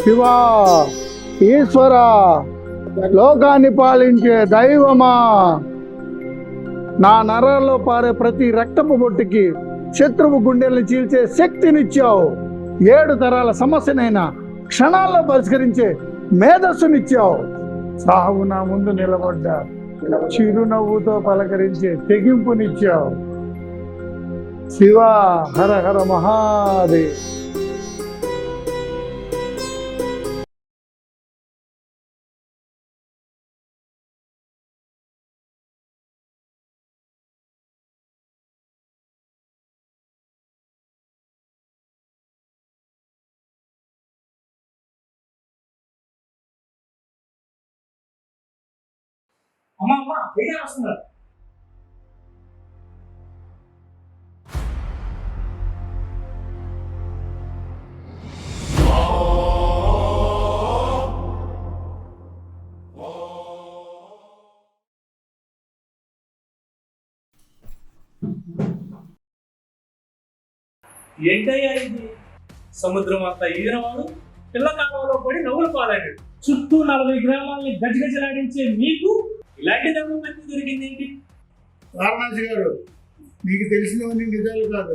శివా, ఈశ్వరా, లోకాన్ని పాలించే దైవమా, నా నరాల్లో పారే ప్రతి రక్తపు బొట్టుకి శత్రువు గుండెల్ని చీల్చే శక్తినిచ్చావు. 7 తరాల సమస్యనైనా క్షణాల్లో పరిష్కరించే మేధస్సునిచ్చావు. సాగు నా ముందు నిలబడ్డా చిరునవ్వుతో పలకరించే తెగింపునిచ్చావు. శివా, హర హర మహాదేవ్. అమ్మా అమ్మా వేరే వస్తున్నారు. ఏంటయ్యా ఇది? సముద్రం అంతా ఈగినవాడు పిల్ల కాలంలో పడి నవ్వులు పాలాడు. చుట్టూ 40 గ్రామాలని గజగజలాడించే మీకు ఇలాంటి దెబ్బలు మంచి దొరికింది ఏంటి? వారణాసి గారు, మీకు తెలిసినవన్నీ నిజాలు కాదు,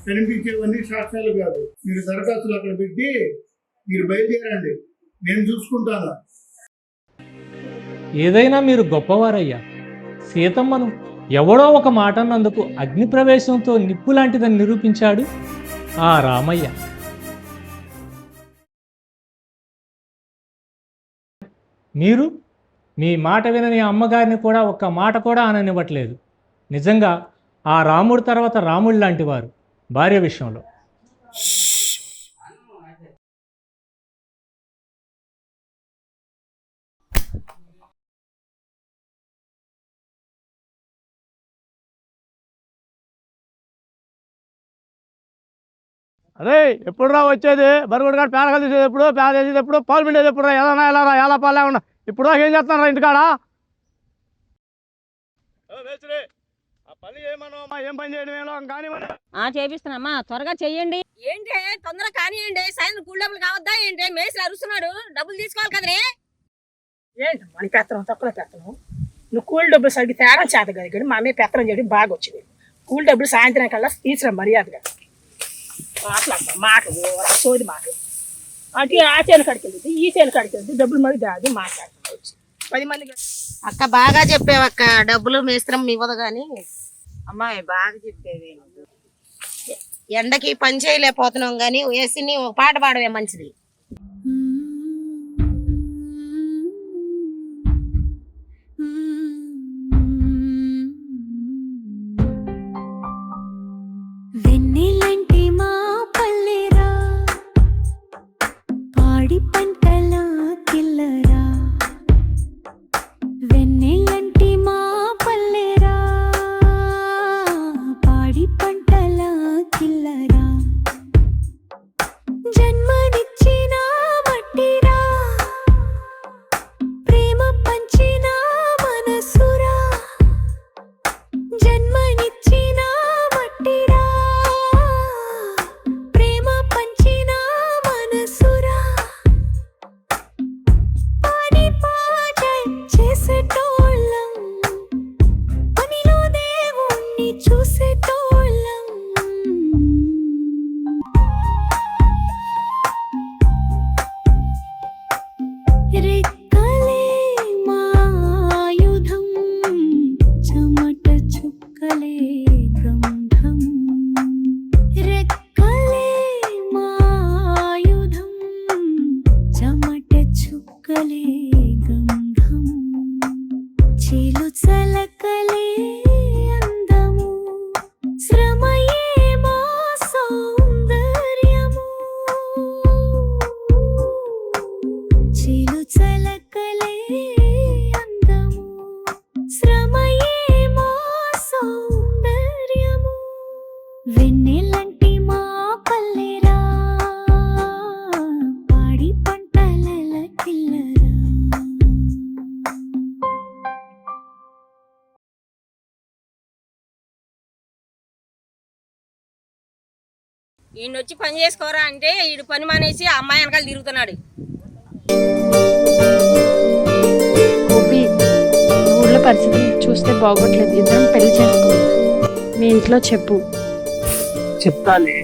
కనిపించేవన్నీ సాక్ష్యాలు కాదు. మీరు దరఖాస్తులు అక్కడ పెట్టి మీరు బయలుదేరండి, నేను చూసుకుంటాను. ఏదైనా మీరు గొప్పవారయ్యా. సీతమ్మను ఎవడో ఒక మాట అన్నందుకు అగ్ని ప్రవేశంతో నిప్పు లాంటిదని నిరూపించాడు ఆ రామయ్య. మీరు మీ మాట వినని అమ్మగారిని కూడా ఒక్క మాట కూడా అననివ్వట్లేదు. నిజంగా ఆ రాముడి తర్వాత రాముడు లాంటి వారు భార్య విషయంలో. అదే ఎప్పుడు రా వచ్చేది? బరుగుడు కాడ పేడ కలిసేది ఎప్పుడు, పేడ వేసేది ఎప్పుడు, పాలు పిండేది ఎప్పుడు? ఎలా ఎలా రా, ఎలా పాలు లేకుండా ఇప్పుడు దాకా ఏం చేస్తాను రా ఇంటికాడ? పని చేయమన్నా, ఏం పని చేయడం కానీ చేపిస్తున్నామా, త్వరగా చెయ్యండి. ఏంటి తొందరగా కానివ్వండి, సాయంత్రం కూల్ డబ్బులు కావద్దా ఏంటి? మేసి అరుస్తున్నాడు, డబ్బులు తీసుకోవాలి కదరే. ఏంటి మన పెత్తనం తక్కువ పెత్తనం? నువ్వు కూల్ డబ్బులు సరిగ్గా తేడా చేత కదా, కానీ మా మీద పెత్తనం చేయడం బాగా వచ్చింది. కూల్ డబ్బులు సాయంత్రం కల్లా తీసిరా మర్యాదగా. మాట్లాడతాం మాట సోది మాట. అటు ఆ చేను కడికి వెళ్తుంది, ఈ చేను కడికి వెళ్తుంది, డబ్బులు మరి దాది మాట్లాడుతున్నాం వచ్చి 10 మంది. అక్క బాగా చెప్పేవక్క, డబ్బులు మేస్త్రం ఇవ్వదు గాని. అమ్మాయి బాగా చెప్పేది. ఎండకి పని చేయలేకపోతున్నాం గాని వేసి ఒక పాట పాడవే మంచిది. వెన్నెలంటి మా పల్లెరా, పాడి పంటల కిల్లరా. వెన్నెలంటి మా పల్లెరా, పాడి పంటల కిల్లరా. జన్మనిచ్చిన మట్టిరా, ప్రేమ పంచిన మనసురా. జన్మనిచ్చిన మట్టిరా, ప్రేమ పంచిన మనసురా. పని పాట చేసేటోళ్ళం, పనిలో దేవుణ్ణి చూసేటోళ్ళం. రెక్కలే మా ఆయుధం, చెమట చుక్కలే గంధం. రెక్కలే మా ఆయుధం, చెమట చుక్కలే గంధం. చేలు చలకలే అందము, శ్రమయే మా సౌందర్యము. చేలు చలకలే అందము, శ్రమయే మా సౌందర్యము. వెన్నెలంటి మా పల్లెరా, పాడి పంటల కిల్లరా. ఈయన వచ్చి పని చేసుకోరా అంటే ఈడు పని మానేసి ఆ అమ్మాయి వెనకాల తిరుగుతున్నాడు. గోపి, ఊళ్ళో పరిస్థితి చూస్తే బాగోట్లేదు. ఇద్దరం పెళ్లి చేసుకో. మీ ఇంట్లో చెప్పు. చెప్తాలే.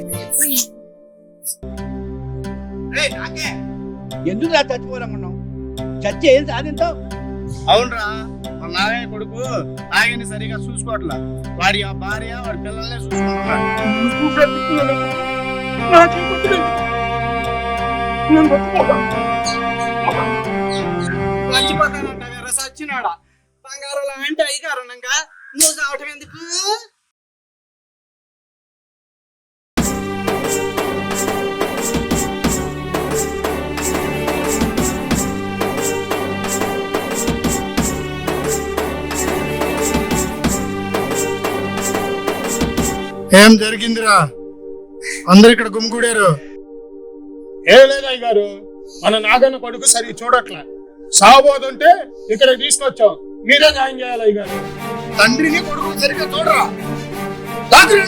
ఎందుకు రా చచ్చిపోవాలనుకున్నావు? చచ్చి ఏం సాధించావు? అవునరా, మా నారాయణ కొడుకు నాయని సరిగా చూసుకోవట్లా. వాడి ఆ భార్య వాడి పిల్లల్నే చూసుకుంటున్నాడు. సచ్చినాడా బంగారం లాంటి అయ్యగారణంగా నువ్వు కావటం ఎందుకు? ఏం జరిగిందిరా? అందరు ఇక్కడ గుమిగూడారు. ఏం లేదు అయ్యగారు, మన నాగన్న కొడుకు సరిగ్గా చూడట్లా. సాబోతుంటే ఇక్కడ తీసుకొచ్చాం. మీరే న్యాయం చేయాలి అయ్యగారు. తండ్రిని కొడుకు సరిగ్గా చూడరా? రాత్రి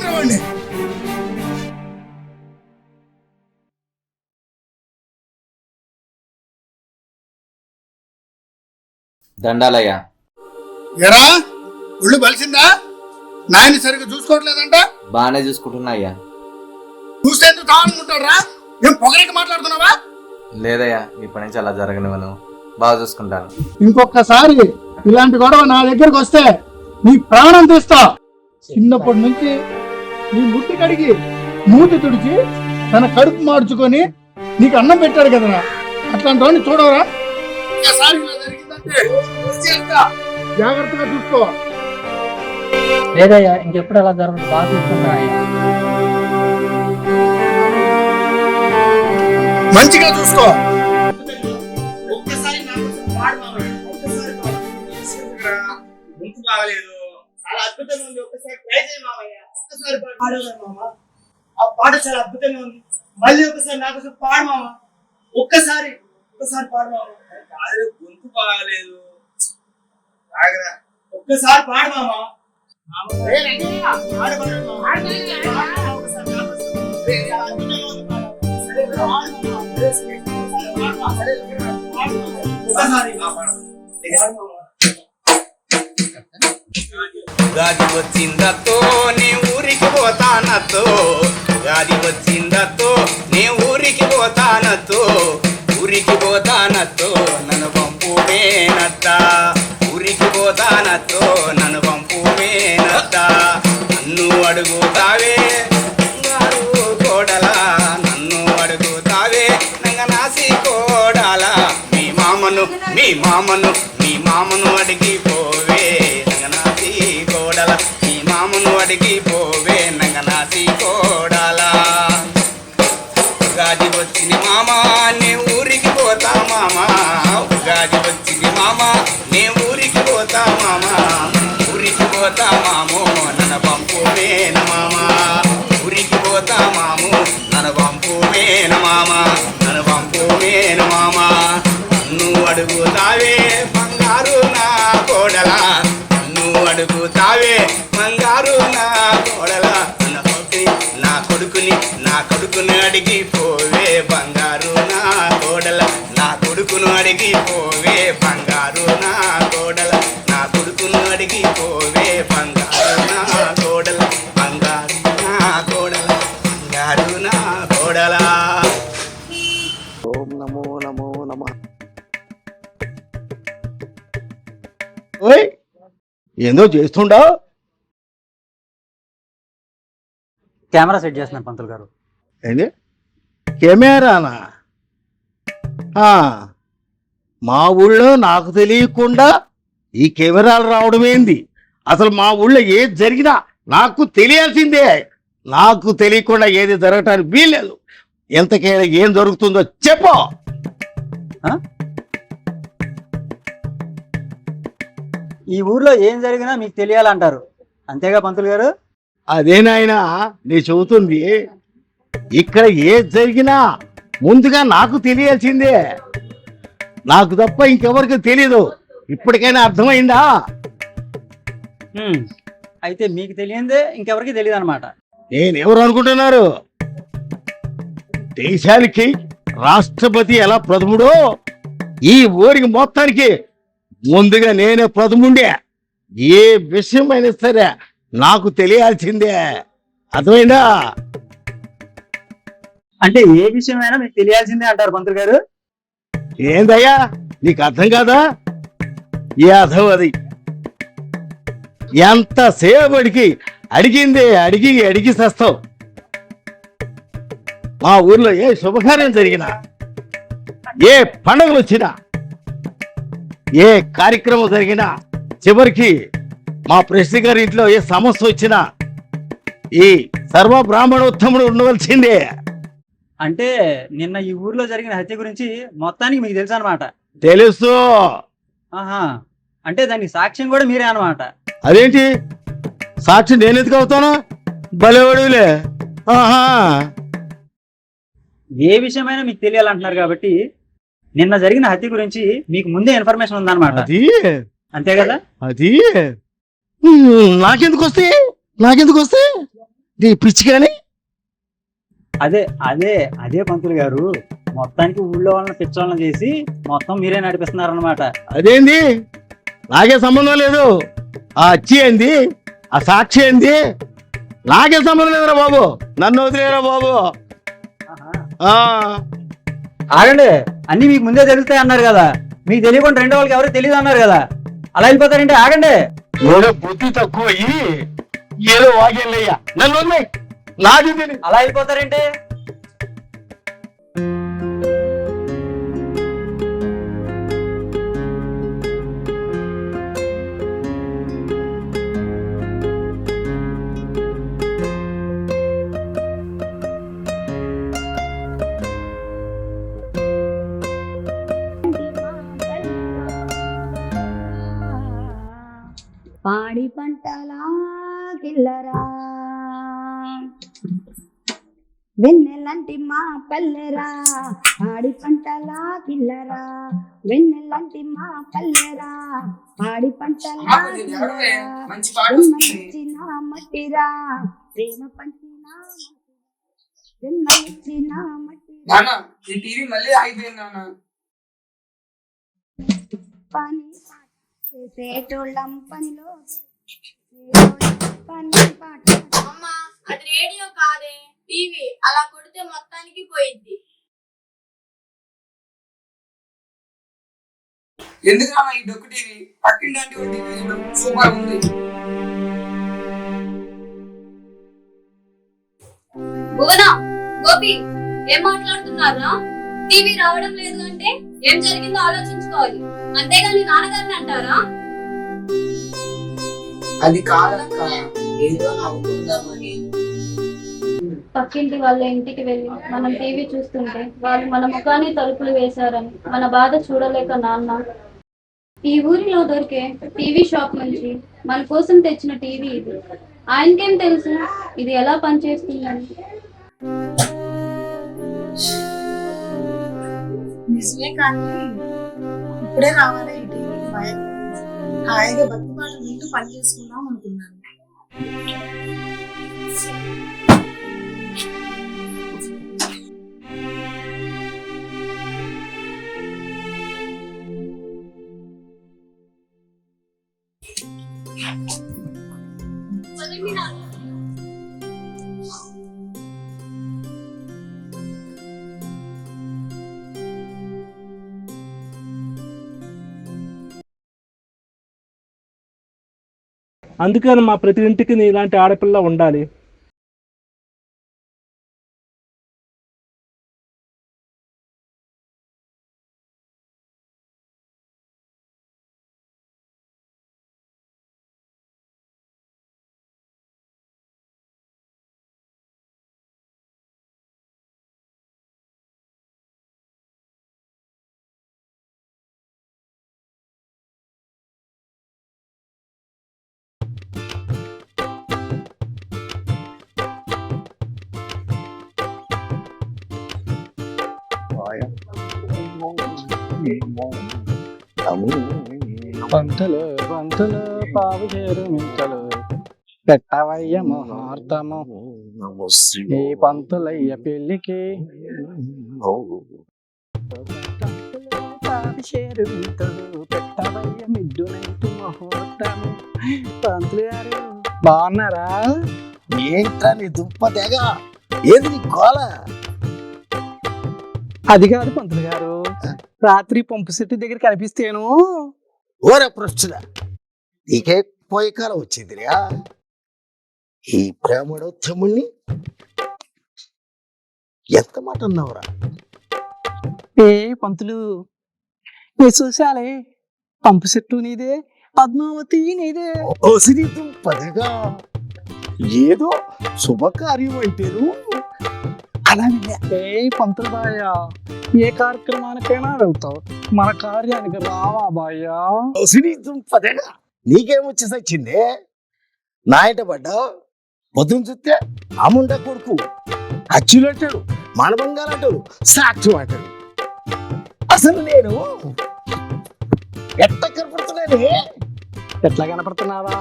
దండాలయ్యా. ఎరా ఒళ్ళు బలిసిందా? నాయని సరిగ్గా చూసుకోవట్లేదంట. బాగానే చూసుకుంటున్నా అయ్యా. చూస్తే ఎందుకు తాగనుకుంటాడు రా? ఏం పొగరికి మాట్లాడుతున్నావా? లేదయ్యా, ఇప్పటి నుంచి అలా జరగనివ్వను. బాగా చూసుకుంటాను. ఇంకొకసారి ఇలాంటి గొడవ నా దగ్గరకు వస్తే నీ ప్రాణం తీస్తా. చిన్నప్పటి నుంచి నీ ముట్టి కడిగి మూతి తుడిచి తన కడుపు మార్చుకొని నీకు అన్నం పెట్టాడు కదరా. అట్లాంటి వాడిని చూడవరా? జాగ్రత్తగా చూసుకో. లేదయ్యా, ఇంకెప్పుడు అలా జరగదు. బాగా చూసుకుంటానయ్యా. మంచిగా చూసుకో. ఒక్కసారి గుంపు బాగలేదు, చాలా అద్భుతంగా ఉంది. ఒక్కసారి ట్రై చేయి మామయ్య. ఒక్కసారి పాడేదా మామ? ఆ పాట చాలా అద్భుతంగా ఉంది. మళ్ళీ ఒకసారి నాకు పాడు మామ. ఒక్కసారి పాడు మామ. గుంపు బాగలేదు, ఒక్కసారి పాడు మామ. గాది వచ్చిందతో నీ ఊరికి పోతానతో, గాది వచ్చిందతో నీ ఊరికి పోతానతో, ఊరికి పోతానతో నన్ను పంపు మేనత్త, ఊరికి పోతానతో నన్ను పంపు మేనత్త. నన్ను అడుగుతావే కోడలా, నన్ను అడుగుతావే నంగనాసి కోడలా. మీ మామను అడిగి పోవే నంగనాసి కోడల, మీ మామను అడిగి పోవే నంగనాసి కోడల. ఉగాది వచ్చింది మామ నే ఊరికి పోతా మామ, ఉగాది వచ్చింది మామ నే ఊరికి పోతా మామ, ఊరికి పోతా మామో నన్ను పంపు మేన మామ, ఊరికి పోతా మాము నన్ను పంపు మేన మామ, నన్ను పంపు మేన మామ. నన్ను అడుగుతావే బంగారు నా కోడల, నన్ను అడుగుతావే బంగారు నా కోడల. నా కొడుకుని అడిగి పోవే బంగారు నా కోడల, నా కొడుకును అడిగి పోవే బంగారు నా కోడల, నా కొడుకును అడిగి పోవే బంగారు నా కోడల, బంగారు నా కోడల, బంగారు నా కోడల. ఓం నమో నమో నమః. ఓయ్ ఏందో చేస్తుండా? కెమెరా సెట్ చేస్తున్నాను పంతులు గారు. ఏంది కెమెరానా? మా ఊళ్ళో నాకు తెలియకుండా ఈ కెమెరాలు రావడం ఏంది? అసలు మా ఊళ్ళో ఏది జరిగినా నాకు తెలియాల్సిందే. నాకు తెలియకుండా ఏది జరగటానికి వీల్లేదు. ఎంతకైనా ఏం జరుగుతుందో చెప్పు. ఈ ఊర్లో ఏం జరిగినా మీకు తెలియాలంటారు, అంతేగా పంతులు గారు? అదేనాయనా నీ చెబుతుంది. ఇక్కడ ఏది జరిగినా ముందుగా నాకు తెలియాల్సిందే. నాకు తప్ప ఇంకెవరికి తెలీదు. ఇప్పటికైనా అర్థమైందా? అయితే మీకు తెలియందే ఇంకెవరికి తెలియదు అనమాట. నేనెవరు అనుకుంటున్నారు? దేశానికి రాష్ట్రపతి ఎలా ప్రథముడో ఈ ఊరికి మొత్తానికి ముందుగా నేనే ప్రథముండే. ఏ విషయమైనా సరే నాకు తెలియాల్సిందే. అర్థమైందా? అంటే ఏ విషయమైనా మీకు తెలియాల్సిందే అంటారు పంతులు గారు. ఏందయ్యా నీకు అర్థం కాదా? ఏ అర్థం అది ఎంత సేపటికి అడిగిందే అడిగి అడిగి చేస్తావు. మా ఊర్లో ఏ శుభకార్యం జరిగినా, ఏ పండుగలు వచ్చినా, ఏ కార్యక్రమం జరిగినా, చివరికి మా ప్రెసిడెంట్ గారి ఇంట్లో ఏ సమస్య వచ్చినా ఈ సర్వ బ్రాహ్మణోత్తముడు ఉండవలసిందే. అంటే నిన్న ఈ ఊర్లో జరిగిన హత్య గురించి మొత్తానికి మీకు తెలుసు అనమాట. తెలుసు. ఆహా, అంటే దానికి సాక్ష్యం కూడా మీరే అనమాట. అదేంటి సాక్షి నేనెందుకు అవుతాను? భలేవాడులే. ఆహా, ఏ విషయమైనా మీకు తెలియాలంటున్నారు కాబట్టి నిన్న జరిగిన హత్య గురించి మీకు ముందే ఇన్ఫర్మేషన్ ఉందన్నమాట. అది అంతే కదా? అది నాకెందుకు వస్తే నీ పిచ్చి కానీ. అదే అదే అదే పంతులు గారు, మొత్తానికి ఊళ్ళో వాళ్ళని పిచ్చోళ్ళని చేసి మొత్తం మీరే నడిపిస్తున్నారన్నమాట. అదేంది? నాకే సంబంధం లేదు. ఆ అచ్చి ఏంది, ఆ సాక్షి ఏంది, నాకే సంబంధం లేదురా బాబు. నన్ను వదిలేరా బాబు. ఆగండి, అన్ని మీకు ముందే తెలుస్తాయి అన్నారు కదా. మీకు తెలియకుండా రెండో వాళ్ళకి ఎవరు తెలియదు అన్నారు కదా. అలా వెళ్ళిపోతారంటే ఆగండి. ఏదో బుద్ధి తక్కువ అయ్యి ఏదో వాగేళ్ళయ్యా. నన్ను వదిలేయ్. నాకు తెలియదు. అలా వెళ్ళిపోతారంటే పాడి పంటలా కిల్లరా, వెన్నెలంటి మా పల్లెరా. పాడి పంటలా కిల్లరా, వెన్నెలంటి మా పల్లెరా. పాడి పంటలా జన్మనిచ్చిన మట్టిరా, ప్రేమ పంచిన జన్మనిచ్చిన మట్టిరా. పని చేసేటోళ్ళం పనిలో పని పాట. అమ్మా, అది రేడియో కాదే, టీవీ. అలా కొడితే మొత్తానికి పోయింది. ఎందుకన్నా ఈ డొక్కు టీవీ? పక్కింటి టీవీ సూపర్ ఉంది. భువన, గోపి, ఏం మాట్లాడుతున్నారా? టీవీ రావడం లేదు అంటే ఏం జరిగిందో ఆలోచించుకోవాలి, అంతేగాని నాన్నగారిని అంటారా? అది కాదక్క, ఏదో నవ్వుకుందామని. పక్కింటి వాళ్ళ ఇంటికి వెళ్ళి మనం టీవీ చూస్తుంటే వాళ్ళు మన ముఖాన్ని తలుపులు వేశారని మన బాధ చూడలేక నాన్న ఈ ఊరిలో దొరికే టీవీ షాప్ నుంచి మన కోసం తెచ్చిన టీవీ ఇది. ఆయనకేం తెలుసు ఇది ఎలా పనిచేస్తుందని. నిజమే, కానీ ఇప్పుడే రావాలా ఈ టీవీ? హాయిగా భక్తి పాటలు వింటూ పని చేసుకుందాం అనుకున్నాను. అందుకని మా ప్రతి ఇంటికి ఇలాంటి ఆడపిల్ల ఉండాలి. పంటలు పంటలు పావు చేరు మింటలు పెట్టవయ్య ముహూర్తము ఈ పంతులయ్య పెళ్లికి పెట్టవయ్య మిడ్డునైతే ముహూర్తము. పంతులు గారు బాగున్నారా? ఏంట్రా నీ దుంప తెగ, ఏది నీ గోల? అది కాదు పంతులు గారు, రాత్రి పంపు సెట్టు దగ్గర కనిపిస్తేను ఓరే పృష్ఠుడా, నీకే పోయే కాలం వచ్చిందిరా. ఈ బ్రాహ్మడు తమ్ముణ్ణి ఎంత మాట అన్నావురా? ఏ పంతులు, నీ చూశాలే, పంపు సెట్టు నీదే, పద్మావతి నీదే. ఓసిరి దుంపదగా, ఏదో శుభకార్యం అంటేను అలాగే. ఏ పంతులు బాయ్య, ఏ కార్యక్రమానికైనా వెళ్తావు, మన కార్యానికి రావా బాయ్యా? ఓసిరి దుంపదగా, నీకేమొచ్చి సచ్చిందే? నా ఇంట పడ్డావు. పొద్దున చూస్తే అమ్ముండ కొడుకు అచ్చులు అంటాడు, మానబంగారు అంటాడు, సాక్షి అంటాడు. అసలు నేను ఎట్ట కనపడుతున్నానే? ఎట్లా కనపడుతున్నావా?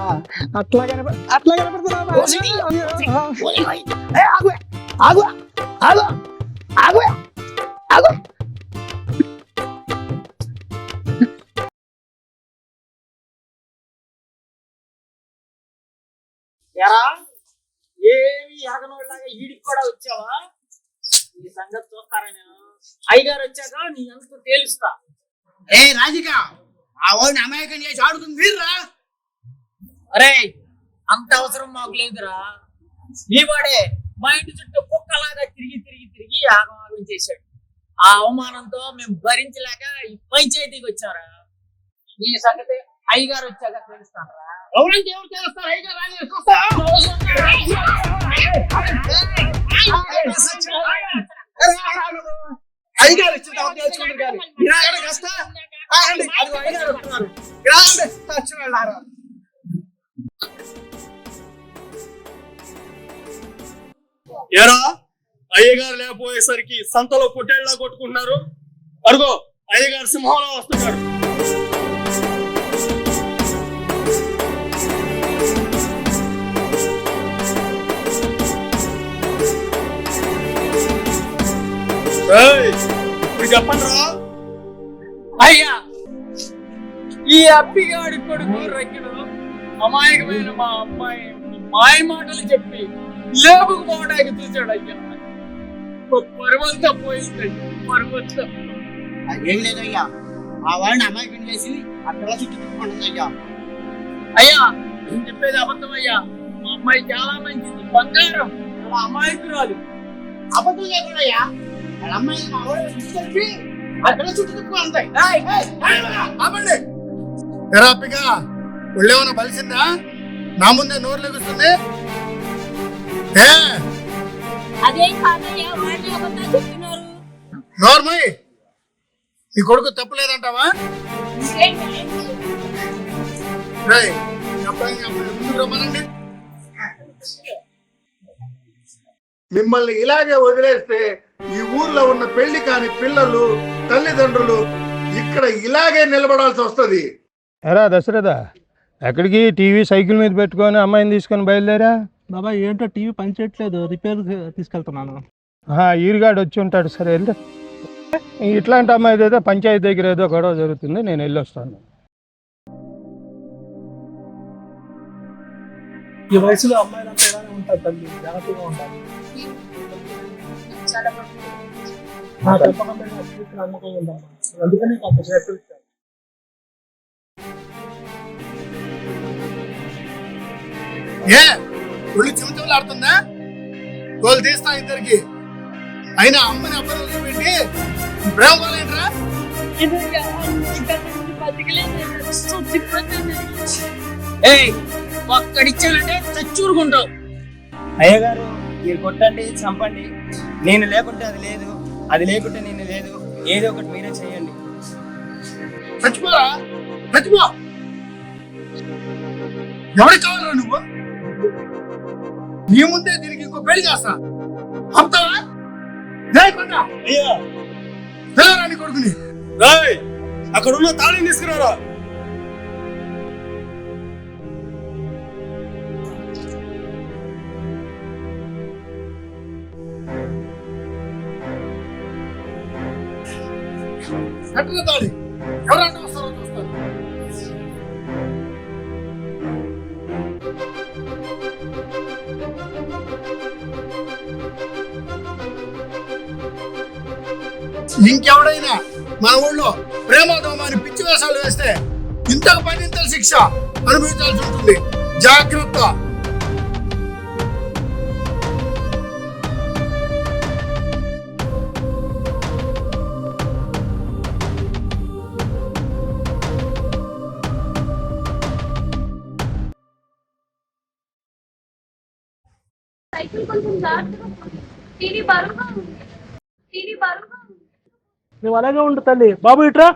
అట్లా కనపడుతున్నావా? ఎరా ఏమి ఎరగనోళ్ళగా ఈడికి కూడా వచ్చావా? ఈ సంగతి చూస్తారా? నేను అయ్యగారు వచ్చాక నీ అంత తేలుస్తా. ఏ రాజిక, ఆ వాడిని అమాయకం చేసి ఆడుతుంది వీర్రా. అరే అంత అవసరం మాకు లేదురా. ఈ వాడే మా ఇంటి చుట్టూ కుక్కలాగా తిరిగి ఆగమాగం చేశాడు. ఆ అవమానంతో మేము భరించలేక ఈ పంచాయతీకి వచ్చారా. ఈ సంగతి అయ్యగారు వచ్చాక తెలుస్తానరా. ఎవరంటే ఎవరు తెలుస్తారు? అయ్యగారు రాని అయ్యగారు వచ్చింది తెలుసుకుంటారు. ఎరా అయ్యగారు లేకపోయేసరికి సంతలో పొట్టేళ్ళ కొట్టుకుంటున్నారు. అడుగో అయ్యగారు సింహంలో వస్తున్నారు. ఇప్పుడు చెప్పండి రా. అయ్యా, ఈ అప్పిగాడి కొడుకు రంగిడు అమాయకమైన మా అమ్మాయి మాయ మాటలు చెప్పి లేపుకుపోవడానికి చూశాడు. అయ్యా పరువంతా పోయిందండి, పరువంతా. అదేం లేదయ్యా, ఆ వాడిని అమాయకం చేసి అక్కడ చుట్టూ తిప్పుకుంటుంది అయ్యా. అయ్యా నేను చెప్పేది అబద్ధం అయ్యా. మా అమ్మాయి చాలా మంచిది, బంగారం, చాలా అమాయకురాలు. అబద్ధం లేదయ్యా, వాళ్ళ అమ్మాయి మా వాడు తీసుకెళ్ళి అక్కడ చుట్టూ తిప్పుకుంటాయి. తెరాపిగా ఒళ్ళేమన్నా బలిసిందా? నా ముందే నోరు లెగుస్తుంది. అదేం కాదయ్యా, వాళ్ళే అబద్ధాలు చెప్తున్నారు. నోర్మయ్, నీ కొడుకు తప్పలేదంటావా? ముందుకు రమ్మనండి. మిమ్మల్ని ఇలాగే వదిలేస్తే ఈ ఊర్లో ఉన్న పెళ్లి కాని పిల్లలు, తల్లిదండ్రులు ఇక్కడ ఇలాగే నిలబడాల్సి వస్తుంది. ఎరా దశరథ, ఎక్కడికి? టీవీ సైకిల్ మీద పెట్టుకొని అమ్మాయిని తీసుకొని బయలుదేరా? బాబా ఏంటో టీవీ పనిచేయట్లేదు, రిపేర్ తీసుకెళ్తున్నాను. ఈరుగాడు వచ్చి ఉంటాడు. సరే వెళ్తే. ఇట్లాంటి అమ్మాయి ఏదో పంచాయతీ దగ్గర ఏదో గొడవ జరుగుతుంది, నేను వెళ్ళొస్తాను. ఈ వయసులో అమ్మాయిలంతా ఇలానే ఉంటారు తల్లి, జాగ్రత్తగా ఉండాలి. తప్పకుండా నమ్మకం ఉందమ్మా, అందుకని కొంత సేపు ఇచ్చాను. ఏ ఒళ్ళు చెమటలు ఆడుతుందా? తోలు తీస్తా ఇద్దరికి. అయినా అమ్మని అబ్బాయి పెట్టి ప్రేమలేంట్రా? ఒక్కడిచ్చానంటే చచ్చూరుకుంటావు. అయ్యగారు మీరు కొట్టండి, చంపండి, నేను లేకుంటే అది లేదు, అది లేకుంటే నేను లేదు, ఏదో ఒకటి మీరే చేయండి. చచ్చిపోరా, చచ్చిపో. ఎవరికి కావాలరా నువ్వు? నీ ముందే దీనికి ఇంకో పెళ్లి చేస్తా. ఆపుతావా? అయ్యా పిల్లరాని కొడుకుని అక్కడున్న తాళిని తీసుకురారా. కట్టిన తాళి ఎవరైనా వస్తారో చూస్తారు. ఇంకెవడైనా మా ఊళ్ళో ప్రేమోదోమాన్ని పిచ్చి వేషాలు వేస్తే ఇంతకు పదింతల శిక్ష అనుభవించాల్సి ఉంటుంది. జాగ్రత్త. సైకిల్ కొంచెం జాగ్రత్తగా పోనీ. టీవీ బరువుగా ఉంది. నువ్వు అలాగే ఉండు తల్లి. బాబు ఇట్రా.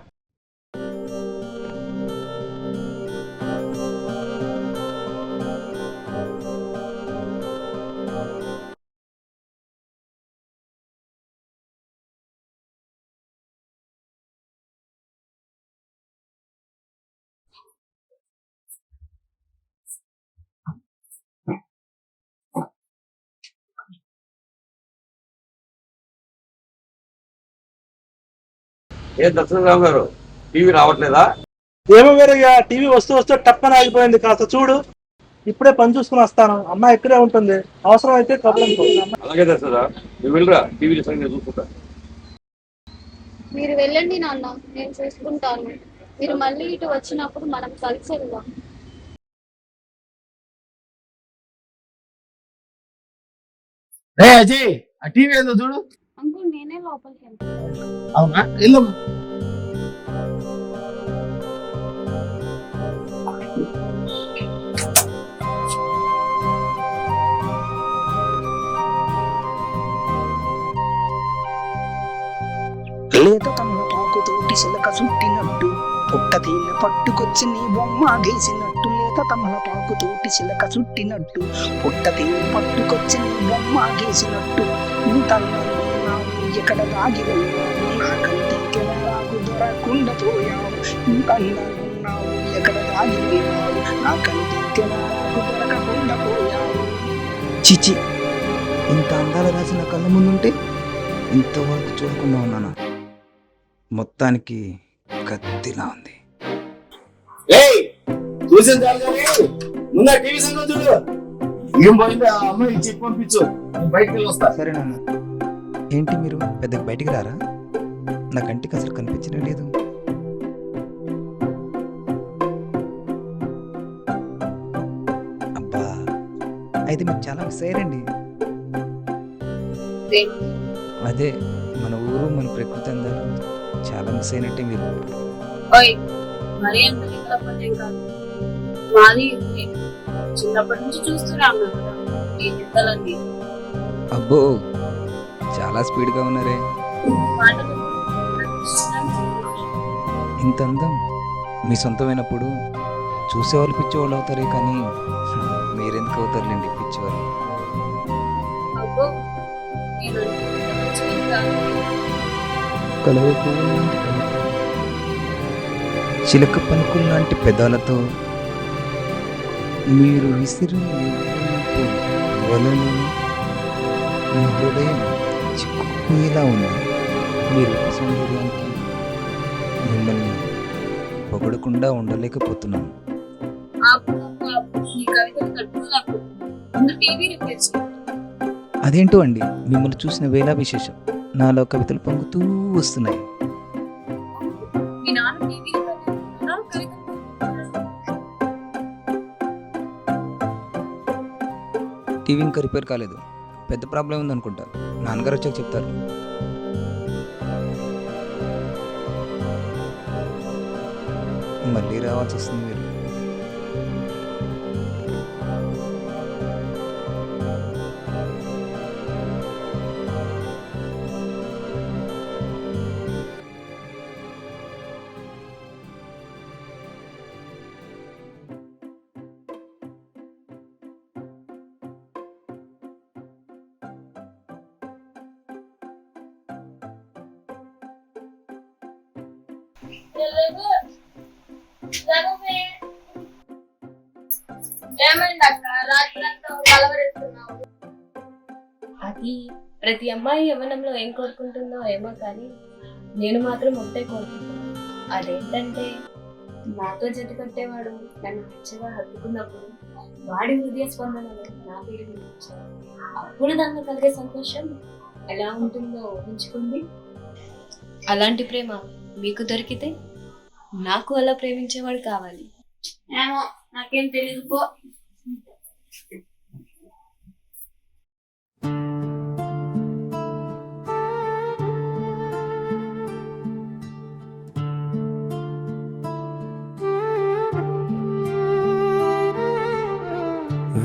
ఏ దర్శనరావు గారు టీవీ రావట్లేదా? ఏమో వేరయ్యా, టీవీ వస్తూ టప్పని ఆగిపోయింది. కాస్త చూడు. ఇప్పుడే పని చూసుకుని వస్తాను. అమ్మాయి ఇక్కడే ఉంటుంది. అవసరం అయితే కబుర్లు. అలాగే దర్శనరావు, నువ్వు వెళ్ళరా, టీవీ చూసుకుంటా. మీరు వెళ్ళండి నాన్న, నేను చూసుకుంటాను. మీరు మళ్ళీ ఇటు వచ్చినప్పుడు మనం కలిసి వెళ్దాం. అజయ్, ఆ టీవీ ఏందో చూడు. అంకుల్ నేనే లోపలికి వెళ్తాను. అవునా, వెళ్ళమ్మా. లేత తమలపాకుతోటి చిలక చుట్టినట్టు పుట్ట తేనె పట్టుకొచ్చి నీ బొమ్మ గీసినట్టు. లేత తమలపాకుతోటి చిలక చుట్టినట్టు పుట్ట తేనె పట్టుకొచ్చి నీ బొమ్మ గీసినట్టు. ఇంత ఉన్నావు ఎక్కడ దాగి ఉన్నావు, నా కంటికి నాకు దొరకకుండా పోయావు. ఇంత ఉన్నావు ఎక్కడ దాగి ఉన్నావు, నా కంటికి నాకు దొరకకుండా పోయావు. చిచి, ఇంత అందాల రాసి నా కళ్ళ ముందుంటే ఇంతవరకు చూడకుండా ఉన్నాను. మొత్తానికి కత్తిలా ఉంది. చూసింది ముందు టీవీ సంగతి చూడు. ఏం పోయింది ఆ అమ్మాయి చెప్పి పంపించు, బయటకు వెళ్ళి వస్తా. సరే నాన్న. ఏంటి మీరు పెద్దగా బయటికి రారా? నా కంటికి అసలు కనిపించడం లేదు. అబ్బా, అయితే మీరు చాలా మిస్ అయ్యారండి. అదే మన ఊరు, మన ప్రకృతి అందాలు చాలా మిస్ అయినట్టే మీరు. మరీ ఎంత లేకపోతే కాదు, మాది చిన్నప్పటి నుంచి చూస్తున్నాను కదా ఈ వింతలన్నీ. అబ్బో, చాలా స్పీడ్గా ఉన్నారే. ఇంత అందం మీ సొంతమైనప్పుడు చూసేవాళ్ళు పిచ్చివాళ్ళు అవుతారే, కానీ మీరెందుకు అవుతారులేండి పిచ్చివాళ్ళు. కలువ పువ్వు లాంటి కలుపు, చిలక పలుకులు లాంటి పెదాలతో మీరు విసిరు వలలో మీ హృదయం చిక్కుకుపోయేలా ఉంది. మీరు సౌందర్యానికి మిమ్మల్ని పొగడకుండా ఉండలేకపోతున్నాను. అదేంటో అండి, మిమ్మల్ని చూసిన వేళ విశేషం నాలో కవితలు పొంగుతూ వస్తున్నాయి. టీవీ ఇంకా రిపేర్ కాలేదు, పెద్ద ప్రాబ్లం ఉందనుకుంటా. నాన్నగారు వచ్చాక చెప్తారు. మళ్ళీ రావాల్సి వస్తుంది మీరు. అది ప్రతి అమ్మాయి యవ్వనంలో ఏం కోరుకుంటుందో ఏమో కానీ నేను మాత్రం ఒకటే కోరుకుంటున్నాను. అదేంటంటే నాతో జత కట్టేవాడు నన్ను మంచిగా హత్తుకున్నప్పుడు వాడి హృదయ స్పందనలు నా పేరు వినిపించారు. అప్పుడు దాన్ని కలిగే సంతోషం ఎలా ఉంటుందో ఊహించుకుంది. అలాంటి ప్రేమ మీకు దొరికితే నాకు అలా ప్రేమించేవాడు కావాలి. ఏమో నాకేం తెలియదు పో.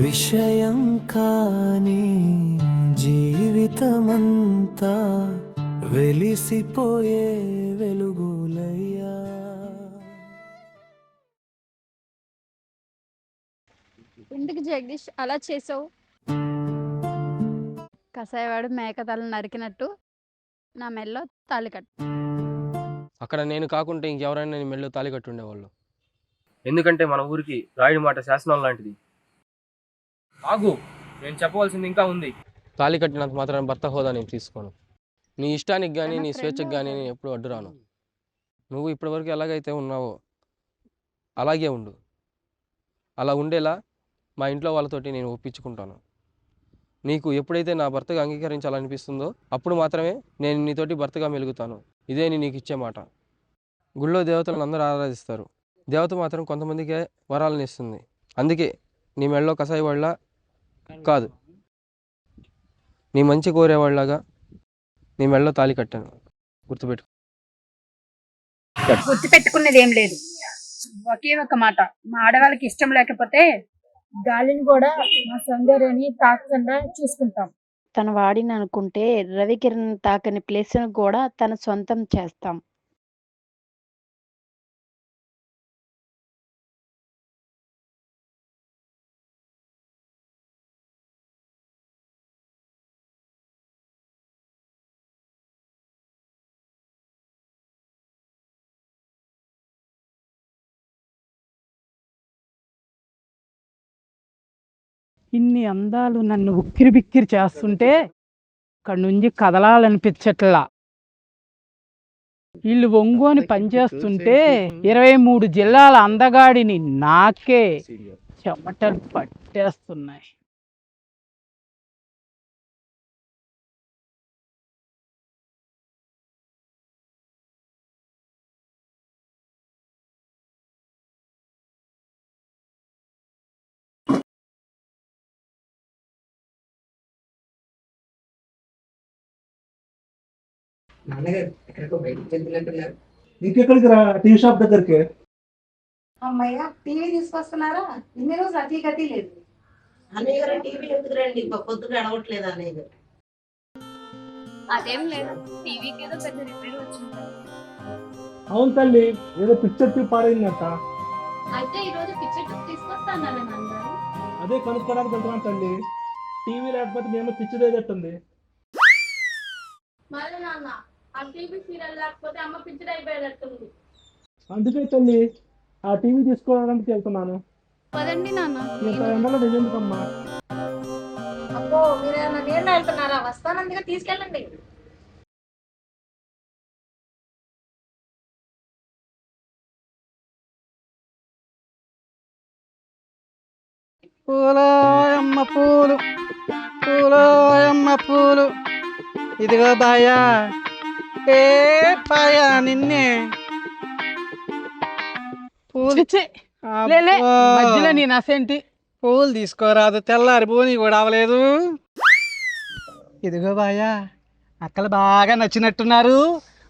విషయం కాని జీవితమంతా వెలిసిపోయే వెలుగులయ్యా. ఎందుకు జగదీష్ అలా చేసావు? కసాయవాడు మేక తల నరికినట్టు నా మెల్లో తాళి కట్టు. అక్కడ నేను కాకుంటే ఇంకెవరైనా నేను మెల్లో తాళి కట్టి ఉండేవాళ్ళు. ఎందుకంటే మన ఊరికి రాయుడి మాట శాసనం లాంటిది. ఆగు, నేను చెప్పవలసింది ఇంకా ఉంది. తాళి కట్టినంత మాత్రాన భర్త హోదా నేను తీసుకోను. నీ ఇష్టానికి కానీ నీ స్వేచ్ఛకు కానీ నేను ఎప్పుడు అడ్డురాను. నువ్వు ఇప్పటివరకు ఎలాగైతే ఉన్నావో అలాగే ఉండు. అలా ఉండేలా మా ఇంట్లో వాళ్ళతోటి నేను ఒప్పించుకుంటాను. నీకు ఎప్పుడైతే నా భర్తగా అంగీకరించాలనిపిస్తుందో అప్పుడు మాత్రమే నేను నీతోటి భర్తగా మెలుగుతాను. ఇదే నీకు ఇచ్చే మాట. గుళ్ళో దేవతలను అందరూ ఆరాధిస్తారు. దేవత మాత్రం కొంతమందికే వరాలను ఇస్తుంది. అందుకే నీ మెడలో కసాయివాళ్ళ కాదు, నీ మంచి కోరేవాళ్ళగా నీ మెడలో తాళి కట్టాను. గుర్తుపెట్టుకున్నది ఏం లేదు. ఒకే ఒక మాట, మా ఆడవాళ్ళకి ఇష్టం లేకపోతే గాలిని కూడా మా సౌందర్యాన్ని తాకకుండా చూసుకుంటాం. తన వాడిని అనుకుంటే రవికిరణ్ తాకని ప్లేస్ కూడా తన సొంతం చేస్తాం. ఇన్ని అందాలు నన్ను ఉక్కిరి బిక్కిరి చేస్తుంటే అక్కడి నుంచి కదలాలనిపించట్లా. వీళ్ళు ఒంగోని పనిచేస్తుంటే 23 జిల్లాల అందగాడిని నాకే చెమటలు పట్టేస్తున్నాయి. ఇంకెక్కడికి రా? టీ షాప్ దగ్గరికి. అమ్మయ్య టీవీ తీసుకొస్తున్నారా? ఇన్ని రోజులు అతి గతి లేదు. అన్నయ్య గారు టీవీ ఎందుకు రండి, పొద్దుగా అడగట్లేదు అన్నయ్య గారు. అదేం లేదు, టీవీకి ఏదో పెద్ద రిపేర్ వచ్చింది. అవును తల్లి, ఏదో పిక్చర్ ట్యూబ్ పాడైందంట. అయితే ఈ రోజు పిక్చర్ తీసుకొస్తాను అన్నారు. అదే కనుక్కోడానికి వెళ్తున్నాను తల్లి. టీవీ లేకపోతే మేము పిక్చర్ ఏదట్టుంది. మరి నాన్న ఆ టీవీ సీరియల్ లేకపోతే అమ్మ పిక్చర్ అయిపోయేటట్టుంది. అందుకే తల్లి ఆ టీవీ తీసుకోవడానికి వెళ్తున్నాను. పదండి నాన్న. ఇంత ఎండలో నిజెందుకమ్మా? అబ్బో మీరేమన్నా నీళ్ళు వెళ్తున్నారా? వస్తానందుగా తీసుకెళ్ళండి. పూలమ్మ పూలు, పూలమ్మ పూలు, ఇదిగో బాయా ఏ పాయా నిన్నే పూలు మధ్యలో నీ నసేంటి? పూలు తీసుకోరాదు, తెల్లారి పోనీ కూడా అవలేదు. ఇదిగో బాయా అక్కలు బాగా నచ్చినట్టున్నారు.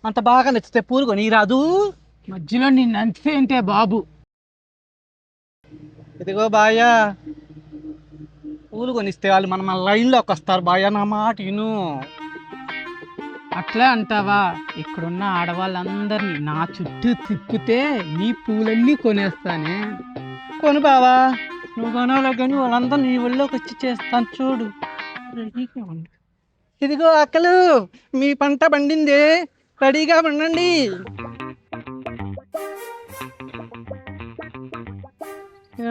అంత బాగా నచ్చితే పూలు కొని రాదు. మధ్యలో నీ నచ్చేంటే బాబు. ఇదిగో బాయా పూలు కొనిస్తే వాళ్ళు మన లైన్లోకి వస్తారు. బాయా నా మాట విను. అట్లే అంటావా? ఇక్కడున్న ఆడవాళ్ళందరినీ నా చుట్టూ తిప్పితే నీ పూలన్నీ కొనేస్తానే. కొను బావా, నువ్వు కొనాలో కానీ వాళ్ళందరూ నీ ఒళ్ళోకి వచ్చి చేస్తాను చూడు. రెడీగా ఉండు. ఇదిగో అక్కలు మీ పంట పండిందే, రెడీగా ఉండండి.